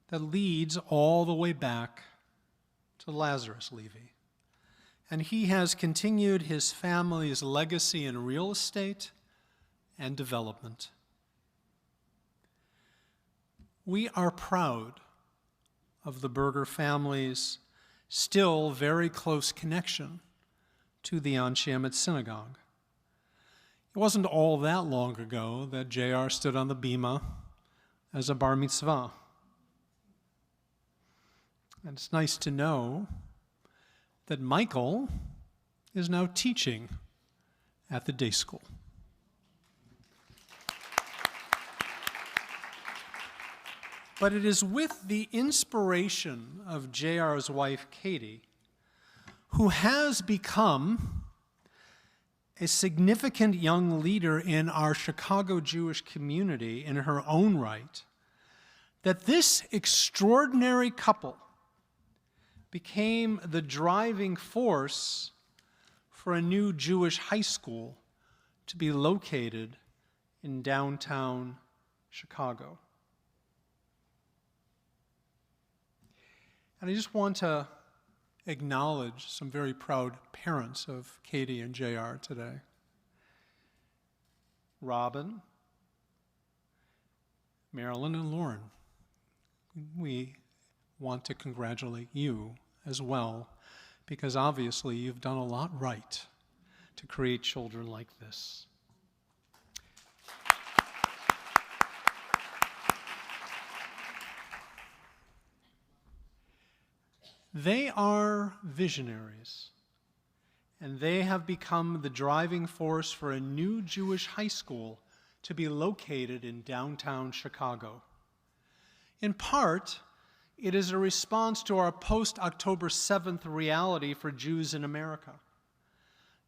Speaker 4: that leads all the way back to Lazarus Levy. And he has continued his family's legacy in real estate and development. We are proud of the Berger family's still very close connection to the Anshe Emet Synagogue. It wasn't all that long ago that J.R. stood on the bima as a bar mitzvah. And it's nice to know that Michael is now teaching at the day school. But it is with the inspiration of J.R.'s wife, Katie, who has become a significant young leader in our Chicago Jewish community in her own right, that this extraordinary couple became the driving force for a new Jewish high school to be located in downtown Chicago. And I just want to acknowledge some very proud parents of Katie and JR today. Robin, Marilyn, and Lauren. We want to congratulate you as well, because obviously you've done a lot right to create children like this. They are visionaries, and they have become the driving force for a new Jewish high school to be located in downtown Chicago. In part, it is a response to our post-October 7th reality for Jews in America.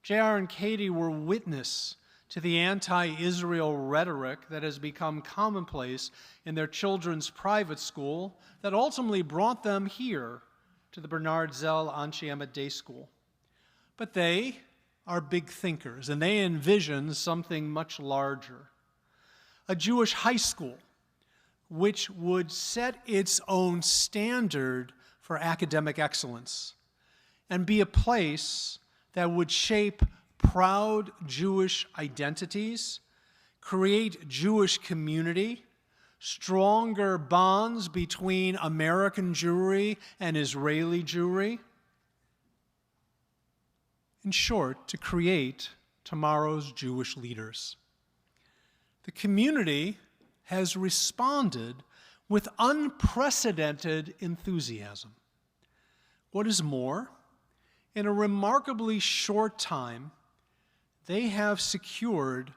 Speaker 4: J.R. and Katie were witness to the anti-Israel rhetoric that has become commonplace in their children's private school that ultimately brought them here to the Bernard Zell Anshe Emet Day School. But they are big thinkers, and they envision something much larger. A Jewish high school which would set its own standard for academic excellence and be a place that would shape proud Jewish identities, create Jewish community, stronger bonds between American Jewry and Israeli Jewry. In short, to create tomorrow's Jewish leaders. The community has responded with unprecedented enthusiasm. What is more, in a remarkably short time, they have secured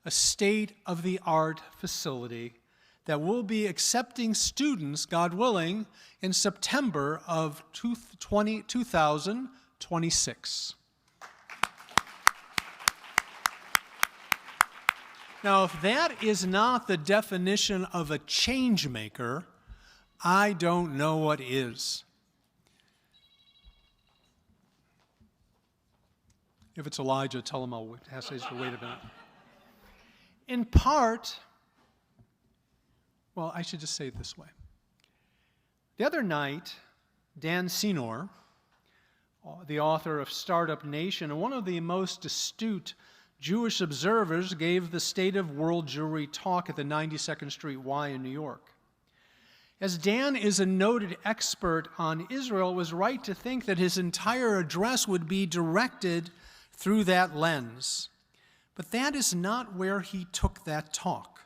Speaker 4: a state-of-the-art facility that will be accepting students, God willing, in September of 2026. Now, if that is not the definition of a change maker, I don't know what is. If it's Elijah, tell him I'll have to wait a minute. In part, well, I should just say it this way. The other night, Dan Senor, the author of Startup Nation, and one of the most astute Jewish observers, gave the State of World Jewry talk at the 92nd Street Y in New York. As Dan is a noted expert on Israel, it was right to think that his entire address would be directed through that lens. But that is not where he took that talk.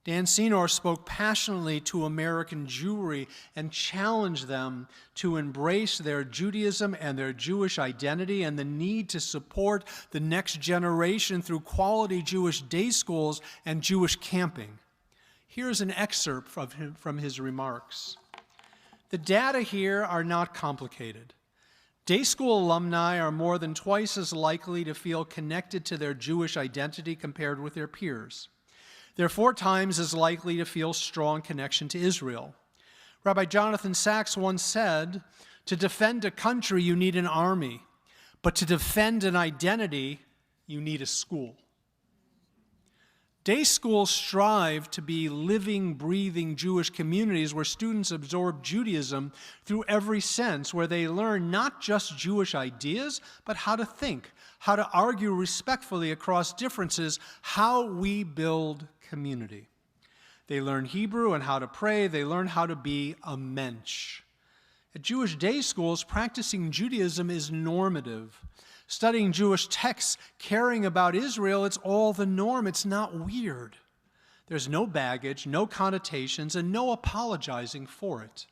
Speaker 4: Dan Senor spoke passionately to American Jewry and challenged them to embrace their Judaism and their Jewish identity and the need to support the next generation through quality Jewish day schools and Jewish camping. Here's an excerpt from his remarks. The data here are not complicated. Day school alumni are more than twice as likely to feel connected to their Jewish identity compared with their peers. They're 4 times as likely to feel strong connection to Israel. Rabbi Jonathan Sacks once said, "To defend a country, you need an army, but to defend an identity, you need a school." Day schools strive to be living, breathing Jewish communities where students absorb Judaism through every sense, where they learn not just Jewish ideas, but how to think, how to argue respectfully across differences, how we build community. They learn Hebrew and how to pray. They learn how to be a mensch. At Jewish day schools, practicing Judaism is normative. Studying Jewish texts, caring about Israel, it's all the norm. It's not weird. There's no baggage, no connotations, and no apologizing for it.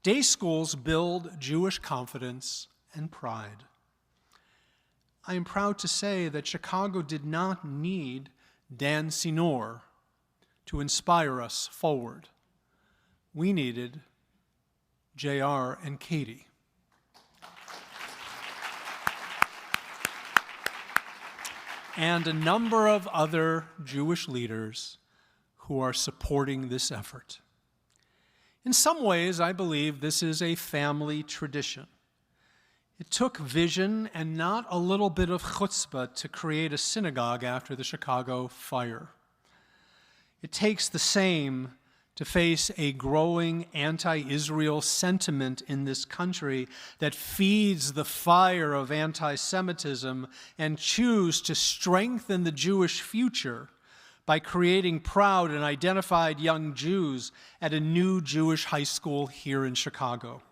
Speaker 4: Day schools build Jewish confidence and pride. I am proud to say that Chicago did not need Dan Senor to inspire us forward. We needed J.R. and Katie. And a number of other Jewish leaders who are supporting this effort. In some ways, I believe this is a family tradition. It took vision and not a little bit of chutzpah to create a synagogue after the Chicago fire. It takes the same to face a growing anti-Israel sentiment in this country that feeds the fire of anti-Semitism and choose to strengthen the Jewish future by creating proud and identified young Jews at a new Jewish high school here in Chicago.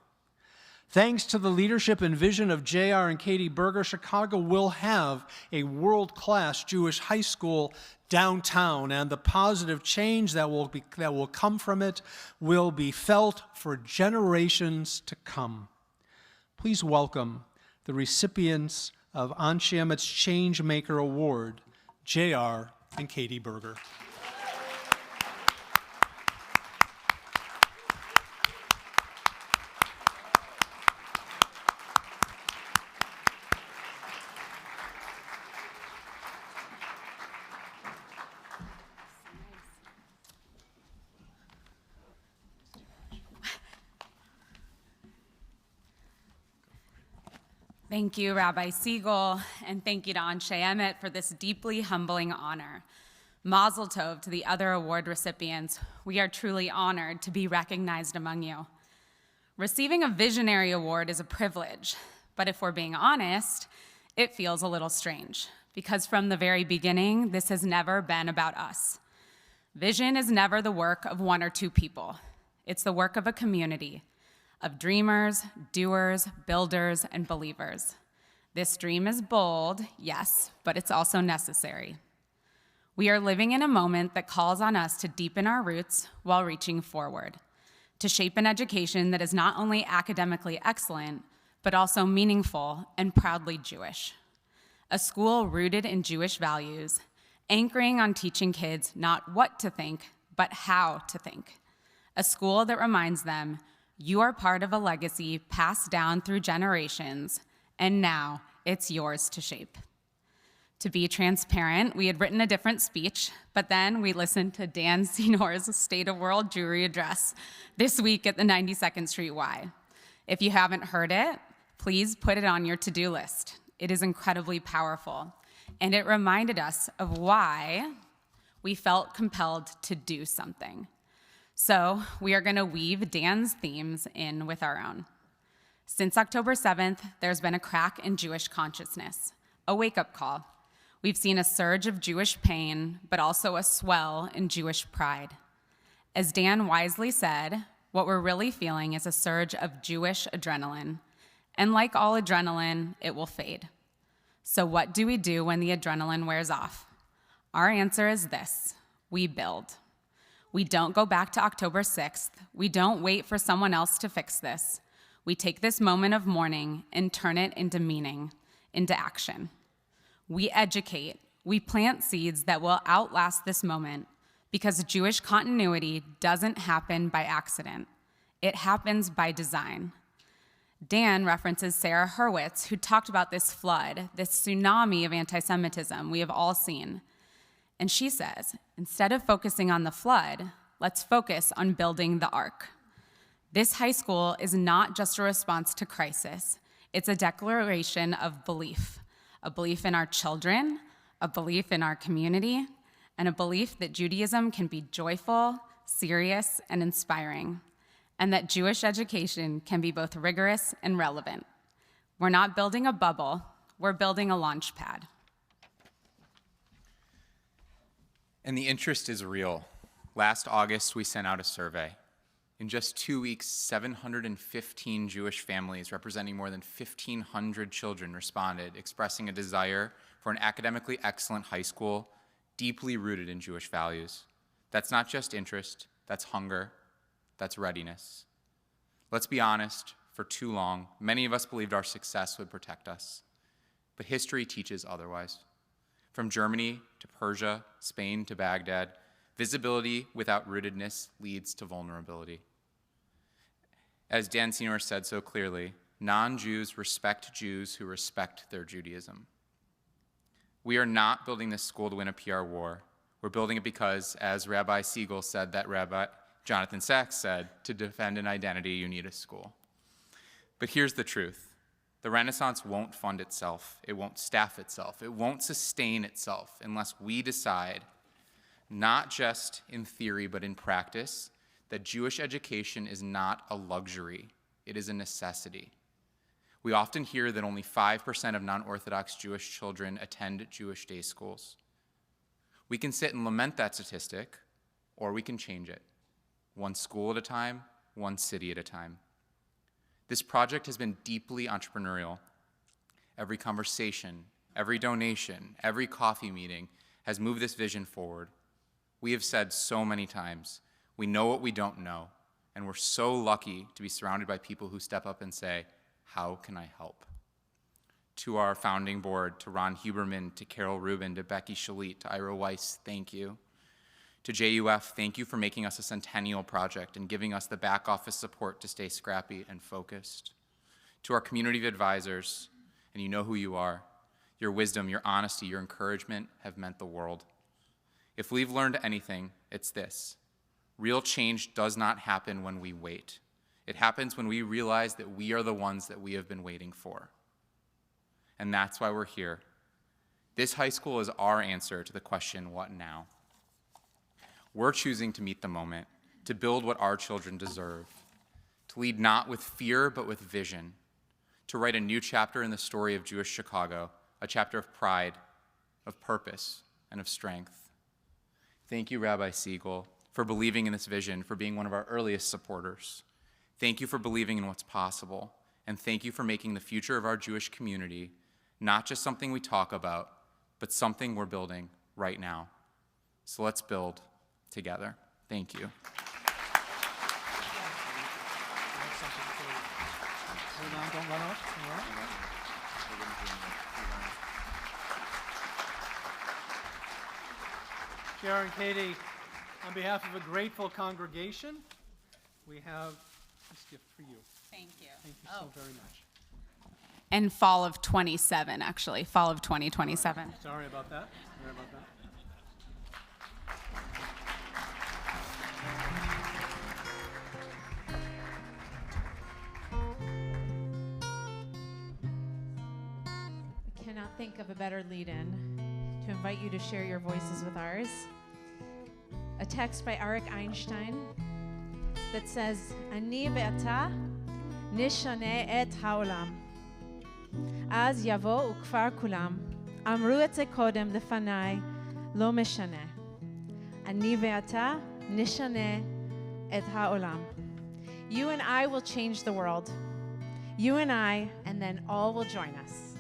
Speaker 4: Thanks to the leadership and vision of J.R. and Katie Berger, Chicago will have a world-class Jewish high school downtown, and the positive change that will come from it will be felt for generations to come. Please welcome the recipients of Anshe Emet's Changemaker Award, J.R. and Katie Berger.
Speaker 3: Thank you, Rabbi Siegel, and thank you to Anshe Emet for this deeply humbling honor. Mazel tov to the other award recipients. We are truly honored to be recognized among you. Receiving a Visionary Award is a privilege, but if we're being honest, it feels a little strange, because from the very beginning, this has never been about us. Vision is never the work of 1 or 2 people. It's the work of a community, of dreamers, doers, builders, and believers. This dream is bold, yes, but it's also necessary. We are living in a moment that calls on us to deepen our roots while reaching forward, to shape an education that is not only academically excellent, but also meaningful and proudly Jewish. A school rooted in Jewish values, anchoring on teaching kids not what to think, but how to think. A school that reminds them, you are part of a legacy passed down through generations, and now it's yours to shape. To be transparent, we had written a different speech, but then we listened to Dan Senor's State of World Jewry address this week at the 92nd Street Y. If you haven't heard it, please put it on your to-do list. It is incredibly powerful, and it reminded us of why we felt compelled to do something. So we are going to weave Dan's themes in with our own. Since October 7th, there's been a crack in Jewish consciousness, a wake-up call. We've seen a surge of Jewish pain, but also a swell in Jewish pride. As Dan wisely said, what we're really feeling is a surge of Jewish adrenaline. And like all adrenaline, it will fade. So what do we do when the adrenaline wears off? Our answer is this: we build. We don't go back to October 6th. We don't wait for someone else to fix this. We take this moment of mourning and turn it into meaning, into action. We educate. We plant seeds that will outlast this moment, because Jewish continuity doesn't happen by accident. It happens by design. Dan references Sarah Hurwitz, who talked about this flood, this tsunami of anti-Semitism we have all seen. And she says, instead of focusing on the flood, let's focus on building the ark. This high school is not just a response to crisis. It's a declaration of belief, a belief in our children, a belief in our community, and a belief that Judaism can be joyful, serious, and inspiring, and that Jewish education can be both rigorous and relevant. We're not building a bubble, we're building a launch pad.
Speaker 9: And the interest is real. Last August, we sent out a survey. In just 2 weeks, 715 Jewish families representing more than 1,500 children responded, expressing a desire for an academically excellent high school deeply rooted in Jewish values. That's not just interest, that's hunger, that's readiness. Let's be honest, for too long, many of us believed our success would protect us. But history teaches otherwise. From Germany to Persia, Spain to Baghdad, visibility without rootedness leads to vulnerability. As Dan Senior said so clearly, non-Jews respect Jews who respect their Judaism. We are not building this school to win a PR war. We're building it because, as Rabbi Siegel said, that Rabbi Jonathan Sachs said, to defend an identity, you need a school. But here's the truth. The Renaissance won't fund itself. It won't staff itself. It won't sustain itself unless we decide, not just in theory but in practice, that Jewish education is not a luxury. It is a necessity. We often hear that only 5% of non-Orthodox Jewish children attend Jewish day schools. We can sit and lament that statistic, or we can change it. One school at a time, one city at a time. This project has been deeply entrepreneurial. Every conversation, every donation, every coffee meeting has moved this vision forward. We have said so many times, we know what we don't know, and we're so lucky to be surrounded by people who step up and say, how can I help? To our founding board, to Ron Huberman, to Carol Rubin, to Becky Shalit, to Ira Weiss, thank you. To JUF, thank you for making us a centennial project and giving us the back office support to stay scrappy and focused. To our community of advisors, and you know who you are, your wisdom, your honesty, your encouragement have meant the world. If we've learned anything, it's this. Real change does not happen when we wait. It happens when we realize that we are the ones that we have been waiting for. And that's why we're here. This high school is our answer to the question, what now? We're choosing to meet the moment, to build what our children deserve, to lead not with fear, but with vision, to write a new chapter in the story of Jewish Chicago, a chapter of pride, of purpose, and of strength. Thank you, Rabbi Siegel, for believing in this vision, for being one of our earliest supporters. Thank you for believing in what's possible, and thank you for making the future of our Jewish community not just something we talk about, but something we're building right now. So let's build together. Thank you.
Speaker 4: Sharon, Katie, on behalf of a grateful congregation, we have this gift for you.
Speaker 3: Thank you.
Speaker 4: Thank you so very much.
Speaker 3: And fall of 27, actually, fall of 2027.
Speaker 4: Sorry about that. Sorry about that.
Speaker 10: I cannot think of a better lead-in to invite you to share your voices with ours. A text by Arik Einstein that says, Ani ve'ata nishane et ha'olam. אז יבואו כבר כולם, אמרו את זה קודם לפניי, לא משנה. אני ואתה נשנה et ha'olam. You and I will change the world. You and I, and then all will join us.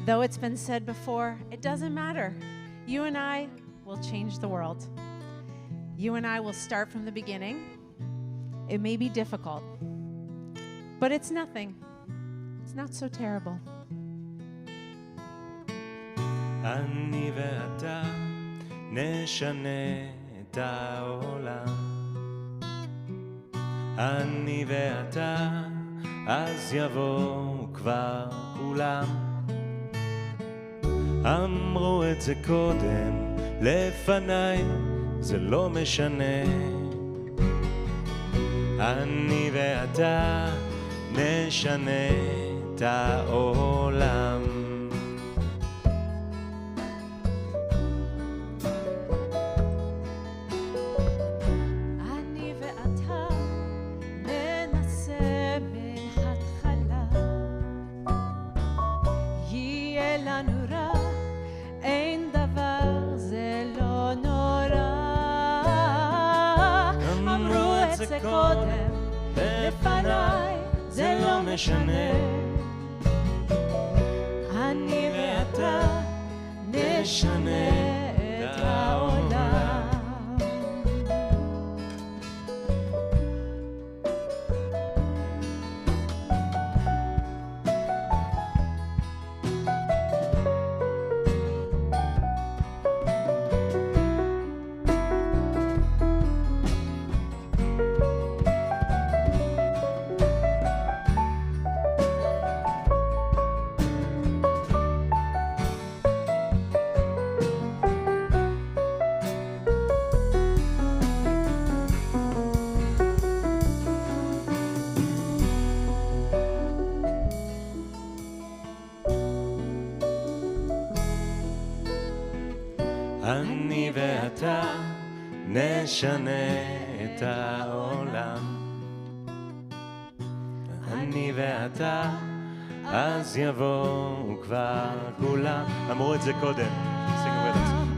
Speaker 10: Though it's been said before, it doesn't matter. You and I will change the world. You and I will start from the beginning. It may be difficult, but it's nothing. It's not so terrible.
Speaker 11: אני ואתה נשנה את העולם. אני ואתה, אז יבואו כבר כולם. אמרו את זה קודם, לפניי, זה לא משנה. אני ואתה נשנה את העולם. משנה אני ואתה נשנה את העולם. אני ואתה נשנה את העולם. אני ואתה, אז יבואו כבר כולם. אמרו את זה קודם,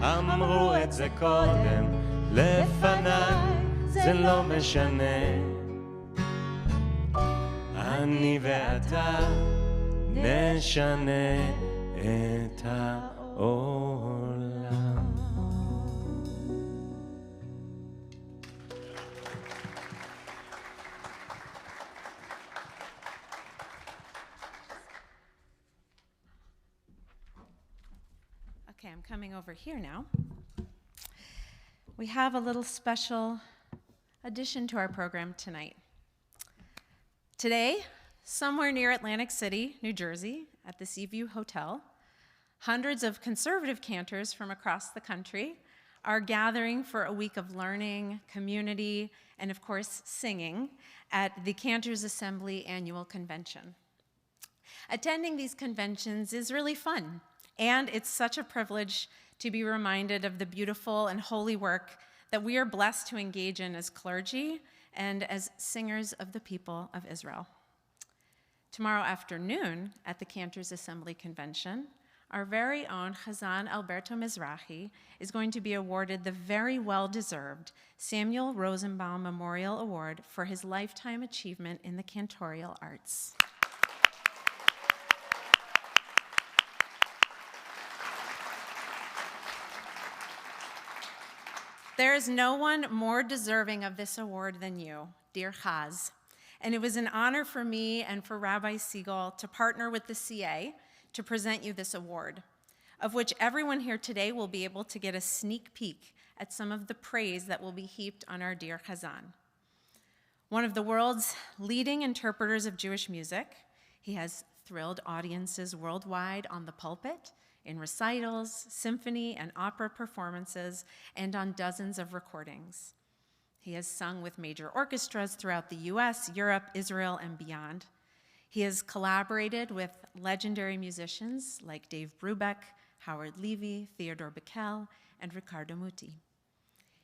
Speaker 11: אמרו את זה קודם, לפניי, זה לא משנה. אני ואתה נשנה את העולם.
Speaker 10: Okay, I'm coming over here now. We have a little special addition to our program tonight. Today, somewhere near Atlantic City, New Jersey, at the Seaview Hotel, hundreds of conservative cantors from across the country are gathering for a week of learning, community, and of course, singing at the Cantors Assembly Annual Convention. Attending these conventions is really fun, and it's such a privilege to be reminded of the beautiful and holy work that we are blessed to engage in as clergy and as singers of the people of Israel. Tomorrow afternoon at the Cantors Assembly Convention, our very own Chazan Alberto Mizrahi is going to be awarded the very well-deserved Samuel Rosenbaum Memorial Award for his lifetime achievement in the cantorial arts. There is no one more deserving of this award than you, dear Chaz. And it was an honor for me and for Rabbi Siegel to partner with the CA to present you this award, of which everyone here today will be able to get a sneak peek at some of the praise that will be heaped on our dear Chazan. One of the world's leading interpreters of Jewish music, he has thrilled audiences worldwide on the pulpit, in recitals, symphony and opera performances, and on dozens of recordings. He has sung with major orchestras throughout the US, Europe, Israel, and beyond. He has collaborated with legendary musicians like Dave Brubeck, Howard Levy, Theodore Bickel, and Riccardo Muti.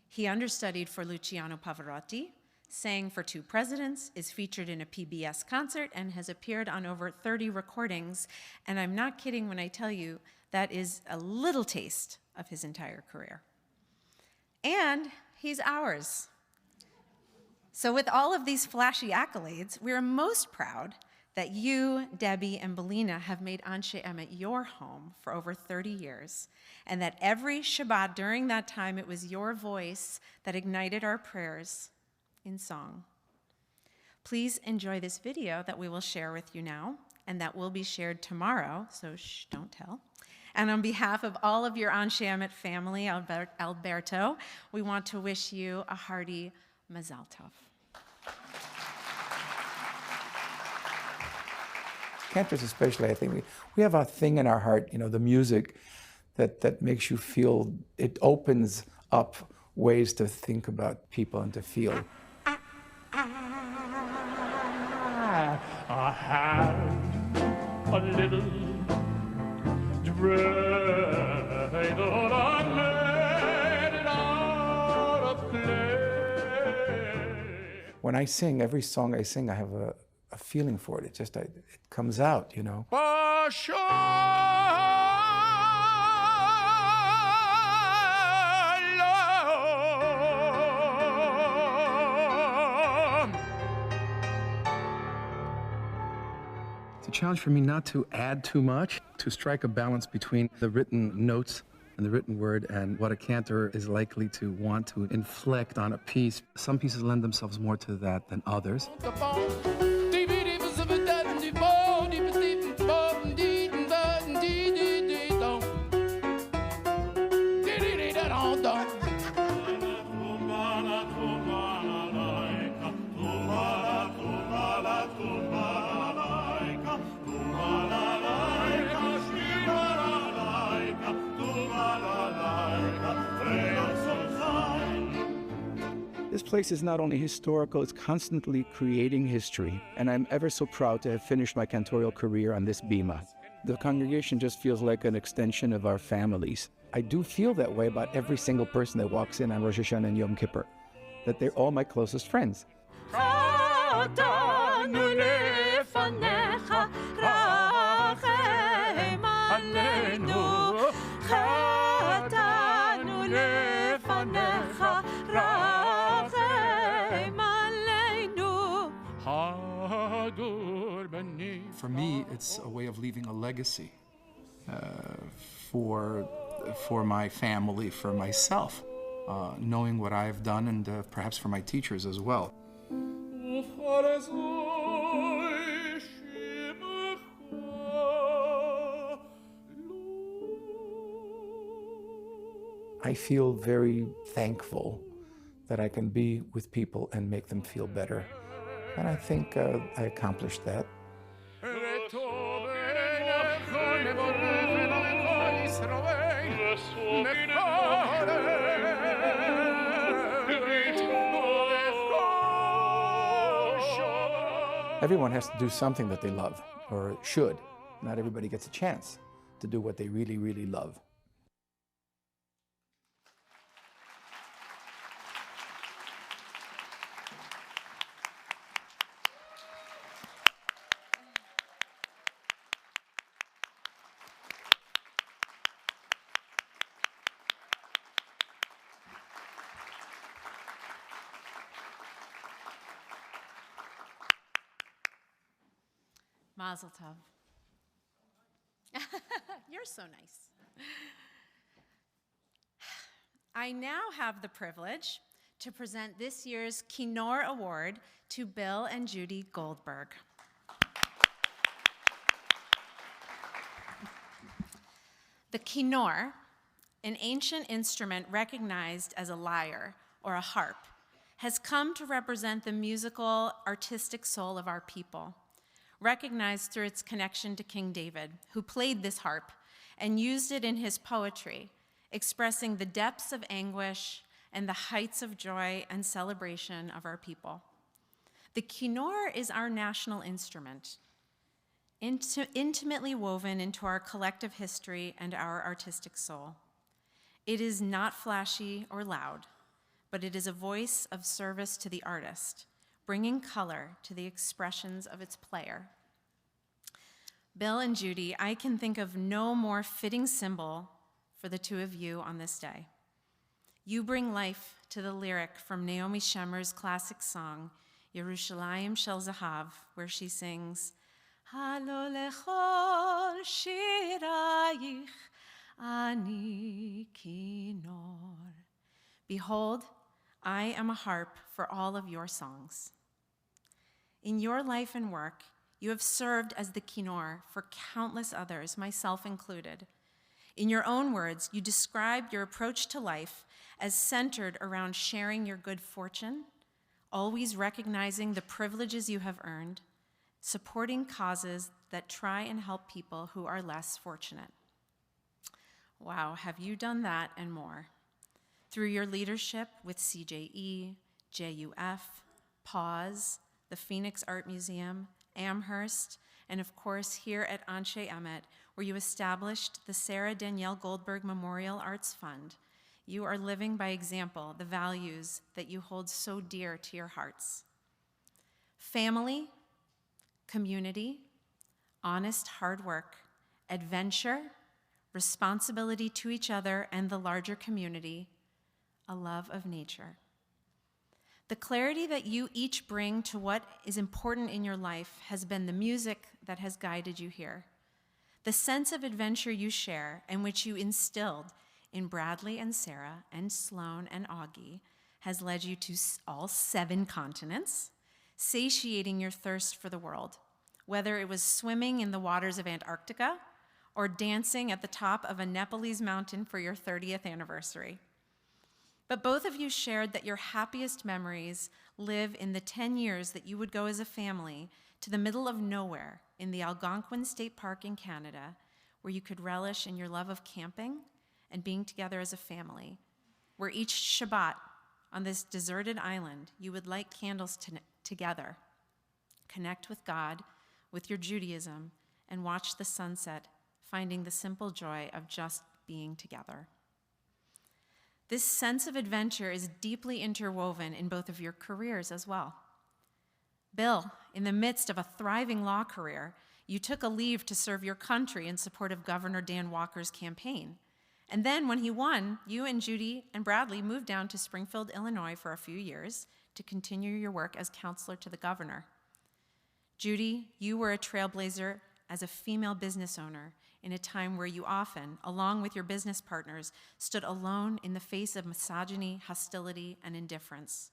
Speaker 10: He understudied for Luciano Pavarotti, sang for 2 presidents, is featured in a PBS concert, and has appeared on over 30 recordings. And I'm not kidding when I tell you that is a little taste of his entire career. And he's ours.
Speaker 12: So with all of these flashy accolades, we are most proud that you, Debbie, and Belina have made Anshe Emet your home for over 30 years, and that every Shabbat during that time, it was your voice that ignited our prayers in song. Please enjoy this video that we will share with you now, and that will be shared tomorrow, so shh, don't tell. And on behalf of all of your Anshe Emet family, Alberto, we want to wish you a hearty Mazal Tov.
Speaker 16: Cantors especially, I think we have a thing in our heart, you know, the music that makes you feel, it opens up ways to think about people and to feel.
Speaker 17: I have a little dread that I made it out of clay.
Speaker 16: When I sing, every song I sing, I have a feeling for it. It just, it comes out, you know.
Speaker 18: It's a challenge for me not to add too much, to strike a balance between the written notes and the written word and what a cantor is likely to want to inflect on a piece. Some pieces lend themselves more to that than others. This place is not only historical, it's constantly creating history, and I'm ever so proud to have finished my cantorial career on this bima. The congregation just feels like an extension of our families. I do feel that way about every single person that walks in on Rosh Hashanah and Yom Kippur, that they're all my closest friends. For me, it's a way of leaving a legacy for my family, for myself, knowing what I've done, and perhaps for my teachers as well.
Speaker 16: I feel very thankful that I can be with people and make them feel better. And I think I accomplished that. Everyone has to do something that they love, or should. Not everybody gets a chance to do what they really, really love.
Speaker 12: Mazel tov. You're so nice. I now have the privilege to present this year's Kinor Award to Bill and Judy Goldberg. The Kinor, an ancient instrument recognized as a lyre or a harp, has come to represent the musical, artistic soul of our people, recognized through its connection to King David, who played this harp and used it in his poetry, expressing the depths of anguish and the heights of joy and celebration of our people. The Kinor is our national instrument, intimately woven into our collective history and our artistic soul. It is not flashy or loud, but it is a voice of service to the artist, bringing color to the expressions of its player. Bill and Judy, I can think of no more fitting symbol for the two of you on this day. You bring life to the lyric from Naomi Shemer's classic song, Yerushalayim Shel Zahav, where she sings, Halo lechol shirayich ani kinor. Behold, I am a harp for all of your songs. In your life and work, you have served as the kinor for countless others, myself included. In your own words, you describe your approach to life as centered around sharing your good fortune, always recognizing the privileges you have earned, supporting causes that try and help people who are less fortunate. Wow, have you done that and more? Through your leadership with CJE, JUF, Pause, the Phoenix Art Museum, Amherst, and of course here at Anshe Emet, where you established the Sarah Danielle Goldberg Memorial Arts Fund, you are living by example the values that you hold so dear to your hearts. Family, community, honest hard work, adventure, responsibility to each other and the larger community, a love of nature. The clarity that you each bring to what is important in your life has been the music that has guided you here. The sense of adventure you share and which you instilled in Bradley and Sarah and Sloan and Augie has led you to all 7 continents, satiating your thirst for the world, whether it was swimming in the waters of Antarctica or dancing at the top of a Nepalese mountain for your 30th anniversary. But both of you shared that your happiest memories live in the 10 years that you would go as a family to the middle of nowhere in the Algonquin State Park in Canada, where you could relish in your love of camping and being together as a family, where each Shabbat on this deserted island, you would light candles together, connect with God, with your Judaism, and watch the sunset, finding the simple joy of just being together. This sense of adventure is deeply interwoven in both of your careers as well. Bill, in the midst of a thriving law career, you took a leave to serve your country in support of Governor Dan Walker's campaign. And then when he won, you and Judy and Bradley moved down to Springfield, Illinois for a few years to continue your work as counselor to the governor. Judy, you were a trailblazer as a female business owner in a time where you often, along with your business partners, stood alone in the face of misogyny, hostility, and indifference.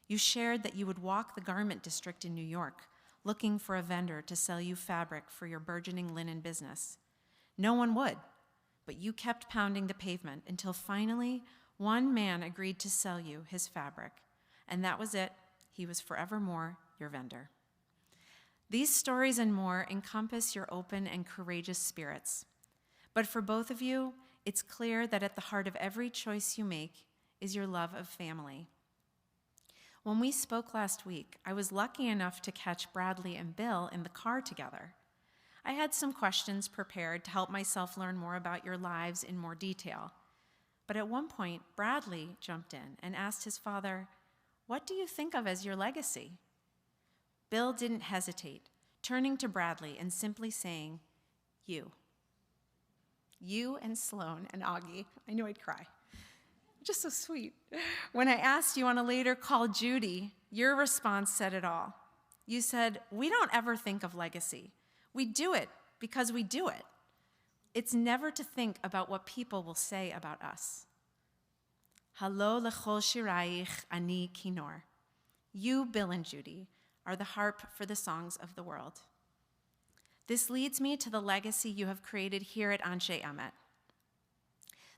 Speaker 12: You shared that you would walk the garment district in New York, looking for a vendor to sell you fabric for your burgeoning linen business. No one would, but you kept pounding the pavement until finally one man agreed to sell you his fabric, and that was it. He was forevermore your vendor. These stories and more encompass your open and courageous spirits. But for both of you, it's clear that at the heart of every choice you make is your love of family. When we spoke last week, I was lucky enough to catch Bradley and Bill in the car together. I had some questions prepared to help myself learn more about your lives in more detail. But at one point, Bradley jumped in and asked his father, "What do you think of as your legacy?" Bill didn't hesitate, turning to Bradley and simply saying, "You." You and Sloan and Augie. I knew I'd cry. Just so sweet. When I asked you on a later call, Judy, your response said it all. You said, "We don't ever think of legacy. We do it because we do it. It's never to think about what people will say about us." Halo lechol shirayich ani kinor. You, Bill and Judy, are the harp for the songs of the world. This leads me to the legacy you have created here at Anshe Emet.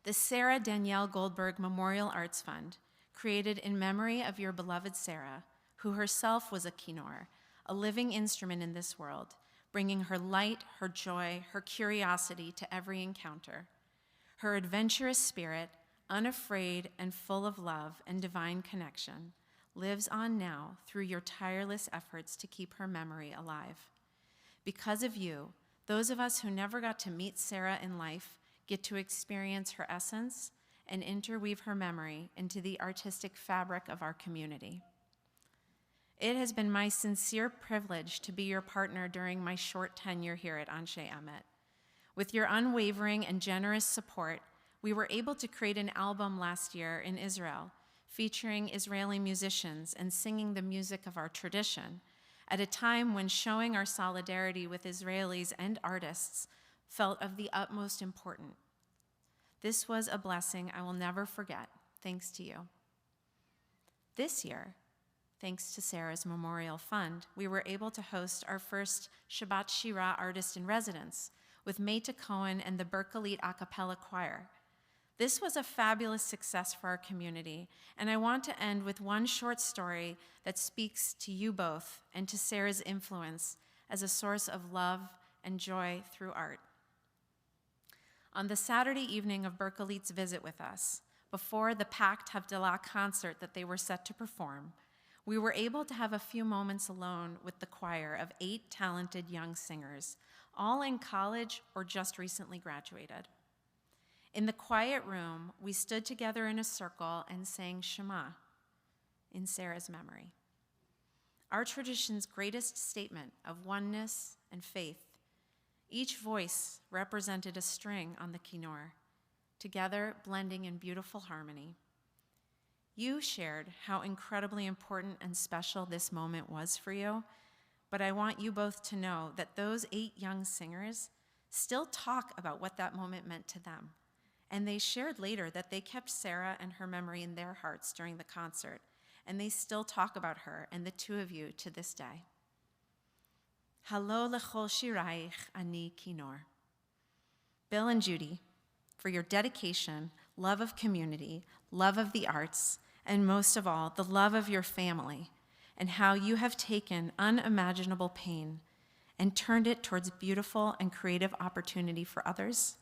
Speaker 12: The Sarah Danielle Goldberg Memorial Arts Fund, created in memory of your beloved Sarah, who herself was a kinor, a living instrument in this world, bringing her light, her joy, her curiosity to every encounter. Her adventurous spirit, unafraid and full of love and divine connection, lives on now through your tireless efforts to keep her memory alive. Because of you, those of us who never got to meet Sarah in life get to experience her essence and interweave her memory into the artistic fabric of our community. It has been my sincere privilege to be your partner during my short tenure here at Anshe Emet. With your unwavering and generous support, We were able to create an album last year in Israel, featuring Israeli musicians and singing the music of our tradition, at a time when showing our solidarity with Israelis and artists felt of the utmost importance. This was a blessing I will never forget, thanks to you. This year, thanks to Sarah's Memorial Fund, we were able to host our first Shabbat Shira Artist in Residence with Meta Cohen and the Berkelit A Cappella Choir. This was a fabulous success for our community, and I want to end with one short story that speaks to you both and to Sarah's influence as a source of love and joy through art. On the Saturday evening of Berkelit's visit with us, before the packed Havdalah concert that they were set to perform, we were able to have a few moments alone with the choir of 8 talented young singers, all in college or just recently graduated. In the quiet room, we stood together in a circle and sang Shema in Sarah's memory. Our tradition's greatest statement of oneness and faith. Each voice represented a string on the kinnor, together blending in beautiful harmony. You shared how incredibly important and special this moment was for you, but I want you both to know that those 8 young singers still talk about what that moment meant to them. And they shared later that they kept Sarah and her memory in their hearts during the concert, and they still talk about her and the two of you to this day. Halo lechol shiraich ani kinor. Bill and Judy, for your dedication, love of community, love of the arts, and most of all, the love of your family, and how you have taken unimaginable pain and turned it towards beautiful and creative opportunity for others.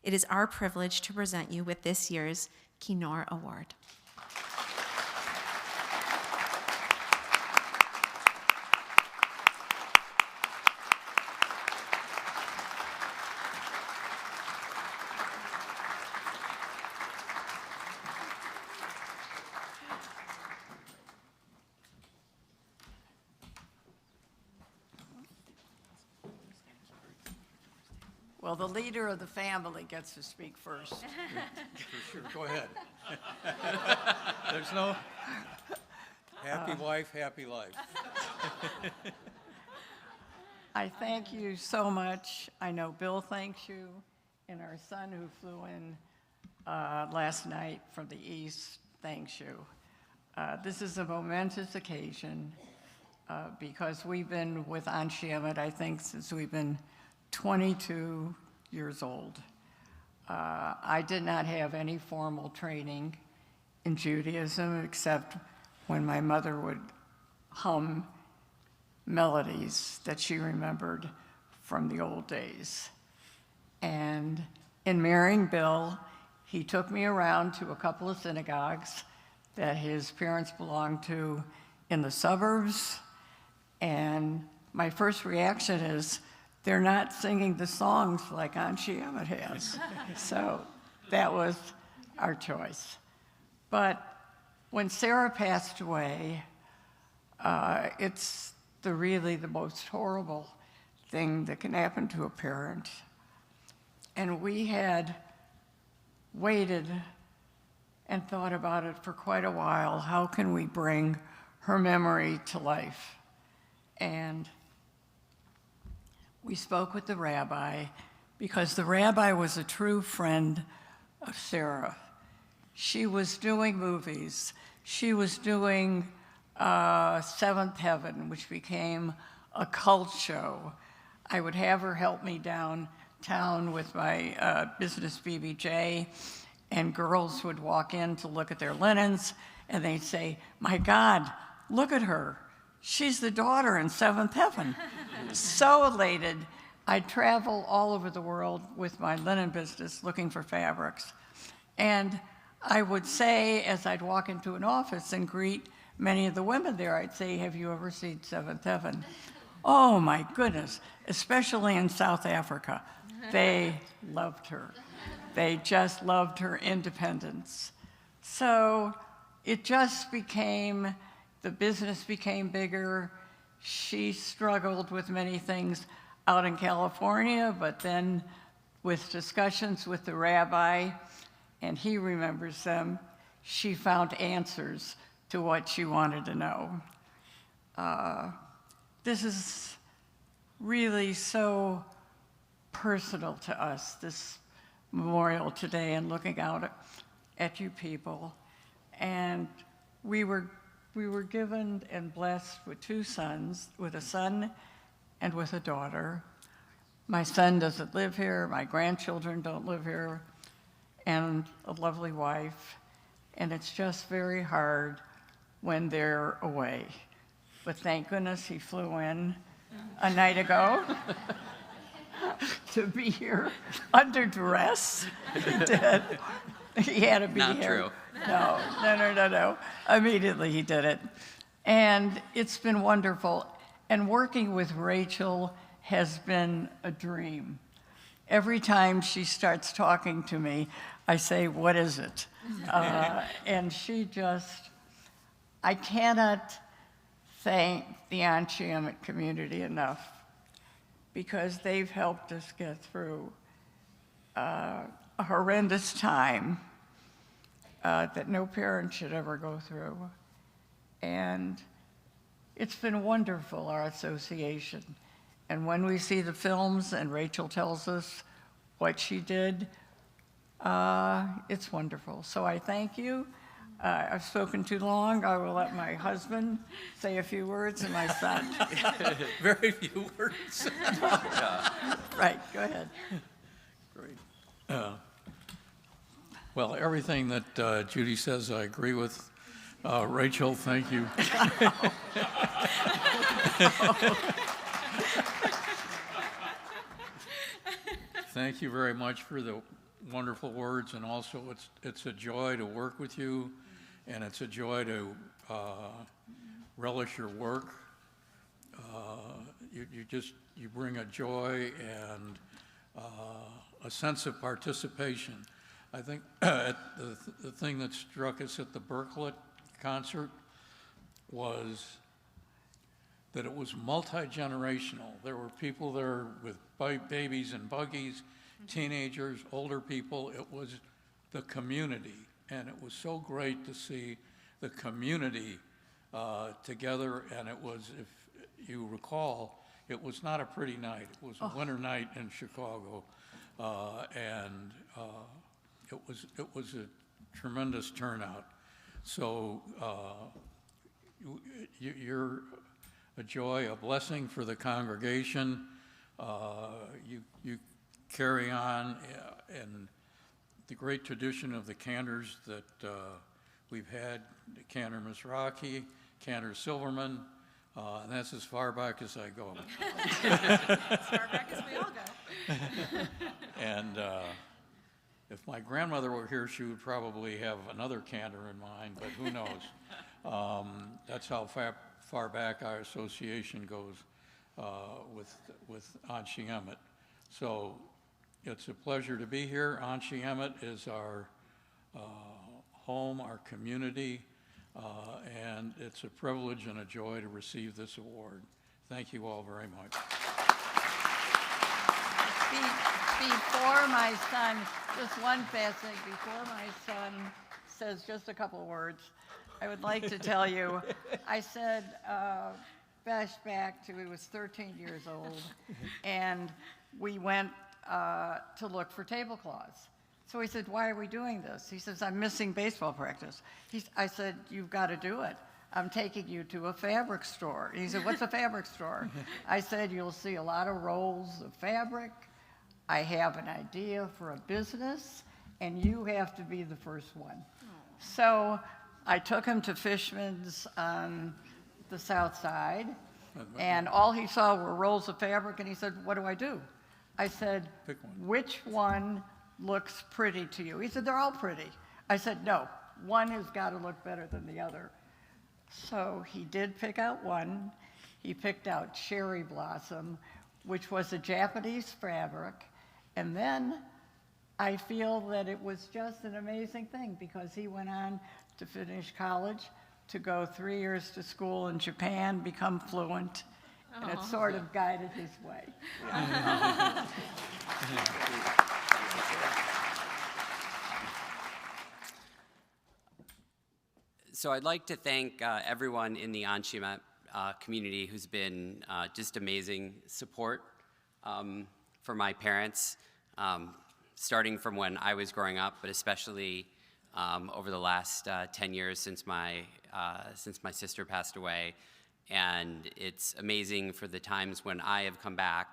Speaker 12: It is our privilege to present you with this year's Kinnor Award.
Speaker 13: Well, the leader of the family gets to speak first.
Speaker 2: Sure, go ahead. There's no happy wife, happy life.
Speaker 13: I thank you so much. I know Bill thanks you, and our son who flew in last night from the East thanks you. This is a momentous occasion because we've been with Anshe Emet, I think, since we've been 22 years old. I did not have any formal training in Judaism except when my mother would hum melodies that she remembered from the old days. And in marrying Bill, he took me around to a couple of synagogues that his parents belonged to in the suburbs, and my first reaction is, they're not singing the songs like Anshe Emet has. So that was our choice. But when Sarah passed away, it's really the most horrible thing that can happen to a parent. And we had waited and thought about it for quite a while. How can we bring her memory to life? And we spoke with the rabbi because the rabbi was a true friend of Sarah. She was doing movies. She was doing Seventh Heaven, which became a cult show. I would have her help me downtown with my business BBJ, and girls would walk in to look at their linens, and they'd say, "My God, look at her. She's the daughter in Seventh Heaven." So elated, I'd travel all over the world with my linen business looking for fabrics. And I would say, as I'd walk into an office and greet many of the women there, I'd say, "Have you ever seen Seventh Heaven?" Oh my goodness, especially in South Africa. They loved her. They just loved her independence. So it just became, the business became bigger. She struggled with many things out in California, but then with discussions with the rabbi, and he remembers them, she found answers to what she wanted to know. This is really so personal to us, this memorial today, and looking out at you people. And we were given and blessed with 2 sons, with a son and with a daughter. My son doesn't live here, my grandchildren don't live here, and a lovely wife. And it's just very hard when they're away. But thank goodness he flew in a night ago to be here under duress. He did. He had to be
Speaker 9: Not
Speaker 13: here.
Speaker 9: true.
Speaker 13: No. Immediately he did it. And it's been wonderful. And working with Rachel has been a dream. Every time she starts talking to me, I say, what is it? And she just, I cannot thank the Anshe Emet community enough, because they've helped us get through a horrendous time that no parent should ever go through. And it's been wonderful, our association. And when we see the films and Rachel tells us what she did, it's wonderful. So I thank you. I've spoken too long. I will let my husband say a few words and my son.
Speaker 15: Very few words.
Speaker 13: Right, go ahead.
Speaker 15: Great. Well, everything that Judy says, I agree with. Rachel, thank you. Thank you very much for the wonderful words, and also it's a joy to work with you, and it's a joy to relish your work. You bring a joy and a sense of participation. I think the thing that struck us at the Berkeley concert was that it was multi-generational. There were people there with babies and buggies, teenagers, older people. It was the community, and it was so great to see the community together. And it was, if you recall, it was not a pretty night. It was a winter night in Chicago, and it was a tremendous turnout. So you're a joy, a blessing for the congregation. You carry on in the great tradition of the cantors that we've had, Cantor Mizrahi, Cantor Silverman, and that's as far back as I go.
Speaker 12: As far back as we all go.
Speaker 15: And if my grandmother were here, she would probably have another cantor in mind, but who knows? That's how far back our association goes with Anshe Emet. So it's a pleasure to be here. Anshe Emet is our home, our community, and it's a privilege and a joy to receive this award. Thank you all very much.
Speaker 13: Before my son, just one fast thing, before my son says just a couple words, I would like to tell you, I said, back to, he was 13 years old, and we went to look for tablecloths. So he said, why are we doing this? He says, I'm missing baseball practice. I said, you've got to do it. I'm taking you to a fabric store. He said, what's a fabric store? I said, you'll see a lot of rolls of fabric. I have an idea for a business, and you have to be the first one. So I took him to Fishman's on the south side, and all he saw were rolls of fabric, and he said, what do I do? I said, which one looks pretty to you? He said, they're all pretty. I said, no, one has got to look better than the other. So he did pick out one. He picked out Cherry Blossom, which was a Japanese fabric. And then I feel that it was just an amazing thing, because he went on to finish college, to go 3 years to school in Japan, become fluent, and it sort of guided his way.
Speaker 7: So I'd like to thank everyone in the Anshe community who's been just amazing support for my parents, starting from when I was growing up, but especially over the last 10 years since my sister passed away. And it's amazing for the times when I have come back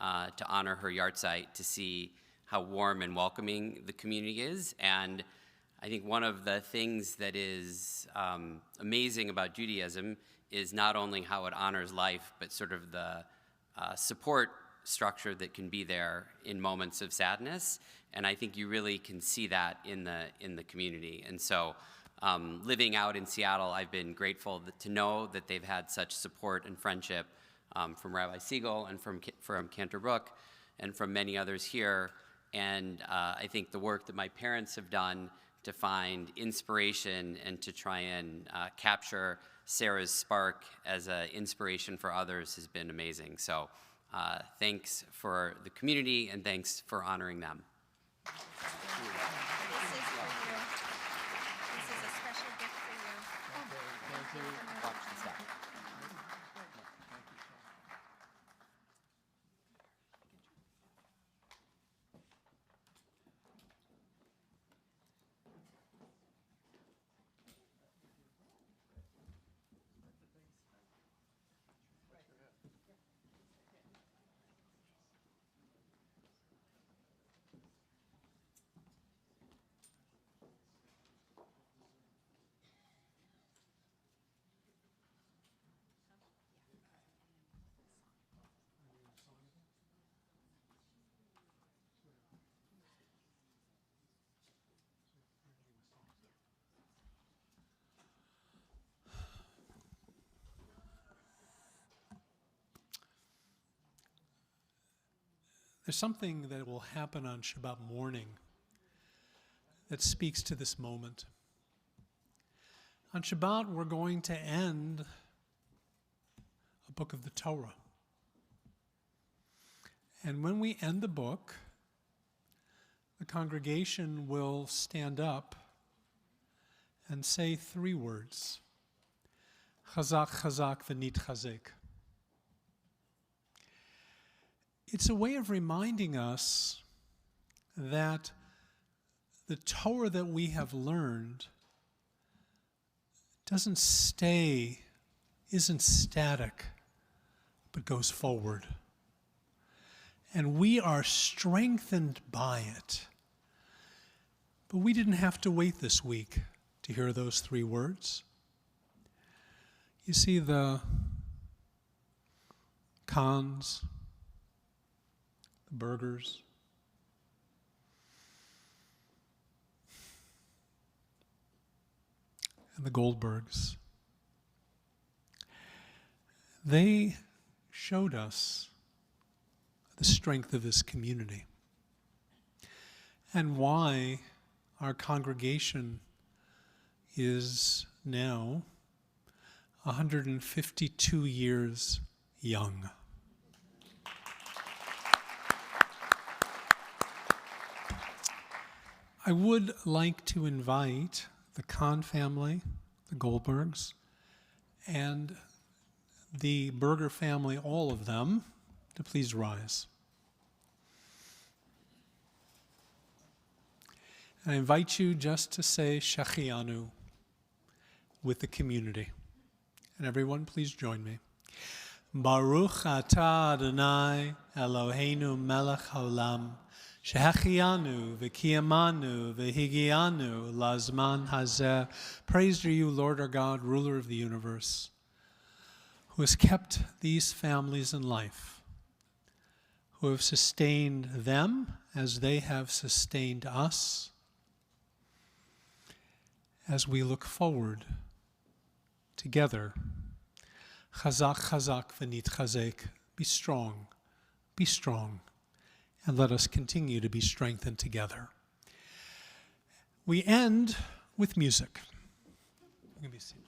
Speaker 7: to honor her yahrzeit to see how warm and welcoming the community is. And I think one of the things that is amazing about Judaism is not only how it honors life, but sort of the support structure that can be there in moments of sadness. And I think you really can see that in the community. And so living out in Seattle, I've been grateful to know that they've had such support and friendship from Rabbi Siegel and from Cantor Brook and from many others here. And I think the work that my parents have done to find inspiration and to try and capture Sarah's spark as an inspiration for others has been amazing. So thanks for the community and thanks for honoring them.
Speaker 1: This is for you. This is a special gift for you. Thank you.
Speaker 4: There's something that will happen on Shabbat morning that speaks to this moment. On Shabbat, we're going to end a book of the Torah. And when we end the book, the congregation will stand up and say 3 words. Chazak, chazak, v'nit chazek. It's a way of reminding us that the Torah that we have learned isn't static, but goes forward. And we are strengthened by it. But we didn't have to wait this week to hear those 3 words. You see the Kahns, the Burgers, and the Goldbergs. They showed us the strength of this community and why our congregation is now 152 years young. I would like to invite the Kahn family, the Goldbergs, and the Berger family, all of them, to please rise. And I invite you just to say Shachianu with the community. And everyone, please join me. Baruch atah Adonai Eloheinu melech haolam, shehachianu v'kiyamanu v'higianu lazman hazeh. Praise to you, Lord our God, ruler of the universe, who has kept these families in life, who have sustained them as they have sustained us, as we look forward together. Chazak, chazak, v'nit chazek. Be strong, and let us continue to be strengthened together. We end with music. You can be seated.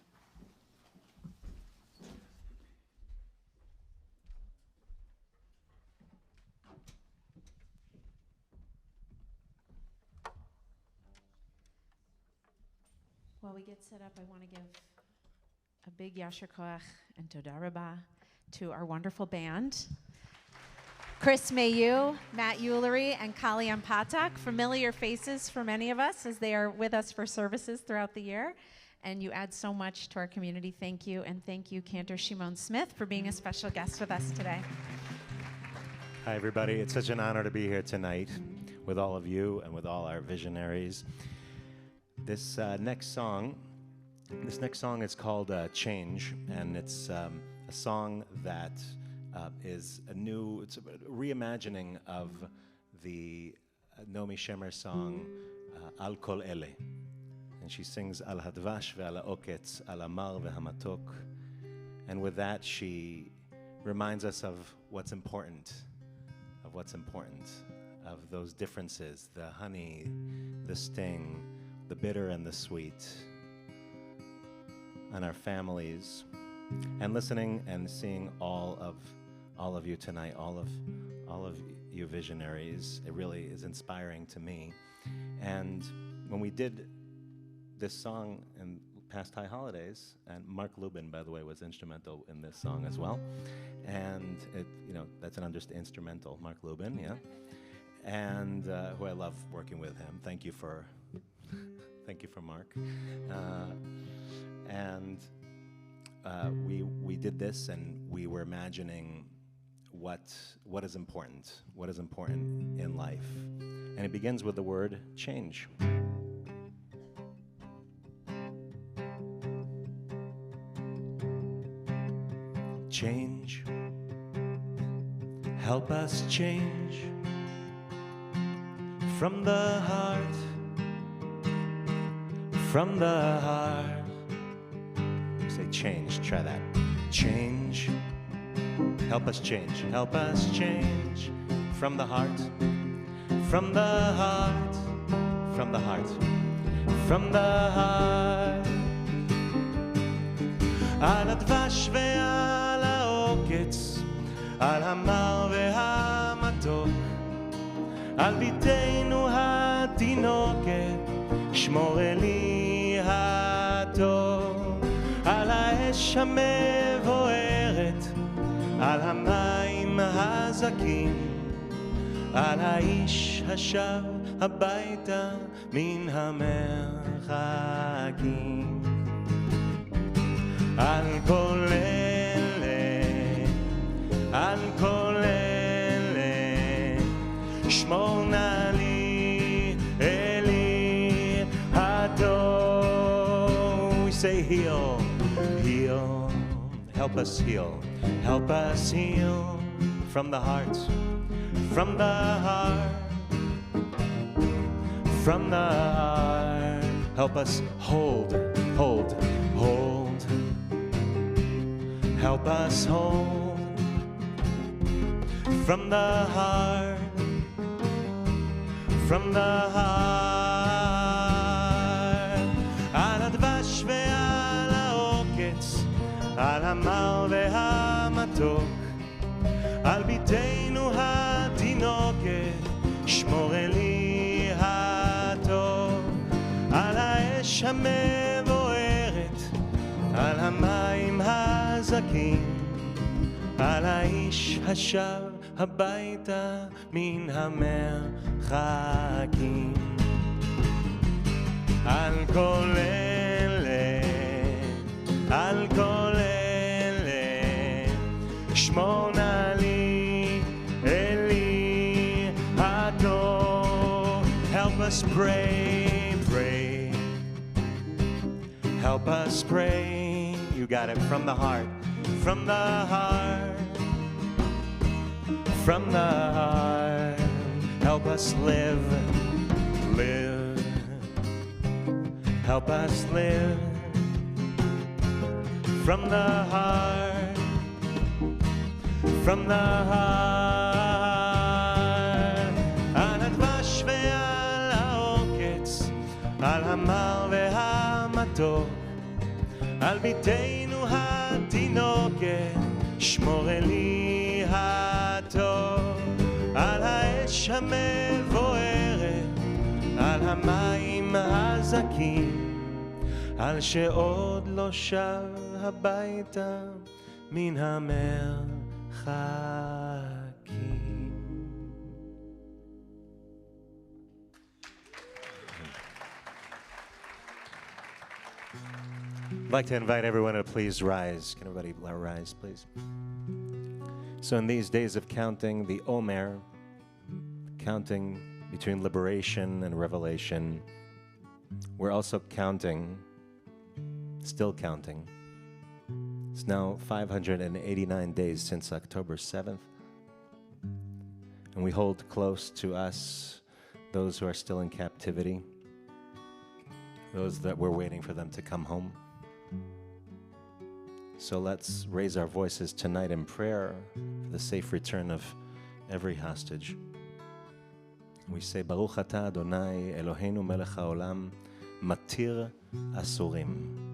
Speaker 10: Well, we get set up, I want to give a big yasher koach and toda rabah to our wonderful band. Chris Mayu, Matt Eulery, and Kalian Patak, familiar faces for many of us as they are with us for services throughout the year. And you add so much to our community. Thank you. And thank you, Cantor Shimon Smith, for being a special guest with us today.
Speaker 19: Hi, everybody. It's such an honor to be here tonight with all of you and with all our visionaries. This next song is called Change, and it's a song that is it's a reimagining of the Naomi Shemer song Al Kol Ele. And she sings Al Hadvash ve'al ha'oketz, Al Amar ve'hamatok. And with that, she reminds us of what's important, of those differences, the honey, the sting, the bitter and the sweet, and our families. And listening and seeing all of you tonight, all of you visionaries, it really is inspiring to me. And when we did this song in past high holidays, and Mark Lubin, by the way, was instrumental in this song as well. And that's an instrumental, Mark Lubin, yeah. And who I love working with him. Thank you for Mark. We did this, and we were imagining what is important in life. And it begins with the word change. Change, help us change from the heart, from the heart. Say change, try that. Change, help us change from the heart, from the heart, from the heart, from the heart. Al הדבש ועל העוקץ, על המר והמתוק, על ביתנו התינוקת, שמור לי הטוב, על האש המבוערת, על המים הזכים, על האיש השב הביתה מן המרחקים. על כל אלה, שמור נא לי, אלי הטוב. We say heal, heal, help us heal from the heart, from the heart, from the heart. Help us hold. Help us hold from the heart, from the heart. על הדבש ועל העוקץ, על המר והמתוק, על ביתנו התינוקת, שמור לי הטוב, על האש המבוערת, על המים הזכים, על האיש השב הביתה מן המרחקים. על כל אלה, שמור נא לי, אלי הטוב. Help us pray, help us pray. You got it, from the heart, from the heart, from the heart. Help us live, help us live from the heart, from the heart. על הדבש ועל העוקץ, על המר והמתוק, על ביתנו התינוקת, שמור לי הטוב, על האש המבוערת, על המים הזכים,
Speaker 11: על שעוד לא שב הביתה מן המרחקים. I'd like to invite everyone to please rise. Can everybody rise, please? So in these days of counting the Omer, counting between liberation and revelation, we're also counting, still counting. It's now 589 days since October 7th. And we hold close to us those who are still in captivity, those that we're waiting for them to come home. So let's raise our voices tonight in prayer for the safe return of every hostage. We say, Baruch Atah Adonai Eloheinu melech haolam, matir asurim.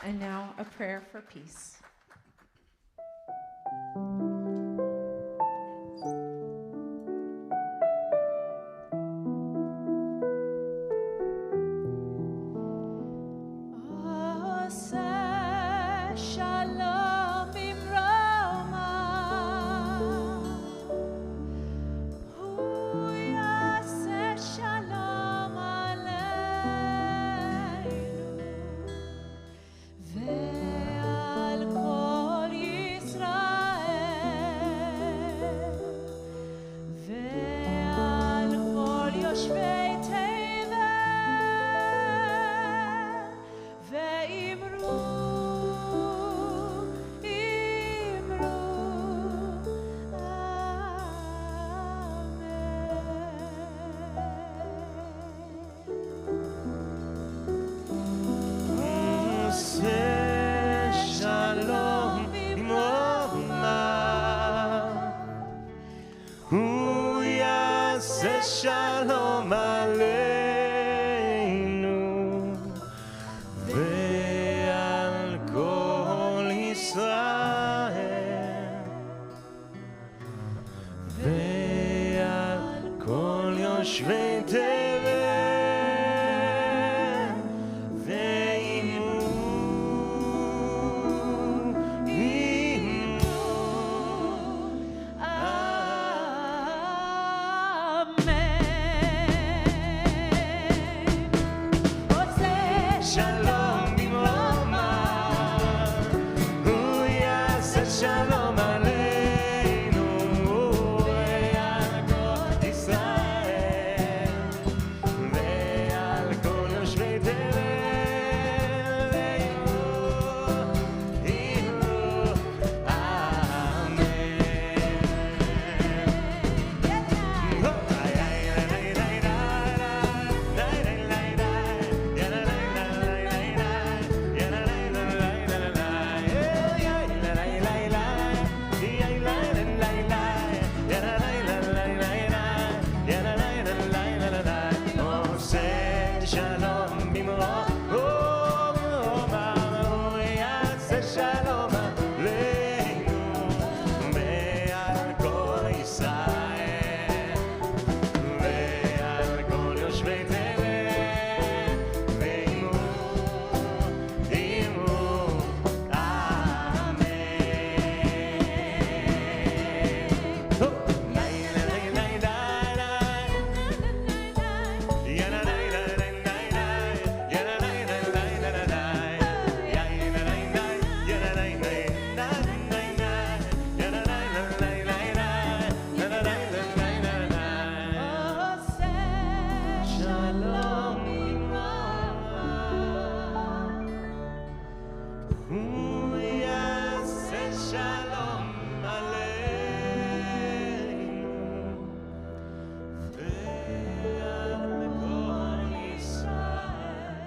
Speaker 10: And now a prayer for peace.
Speaker 11: Shalom aleinu
Speaker 19: יושבי תבל ועימו שלום במרומיו, הוא יעשה שלום עלינו ועל כל ישראל ועל כל יושבי תבל ויהיו אמן. שלום במרומיו, הוא יעשה שלום עלינו ועל כל ישראל ועל כל יושבי תבל ועימו אמן. הוא יעשה שלום עלינו ועל כל ישראל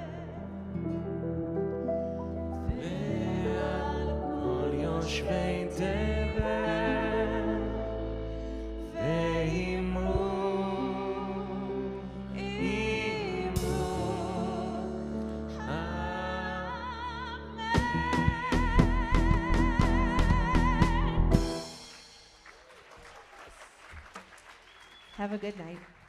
Speaker 19: ועל כל יושבי תבל ועימו
Speaker 10: Have a good night.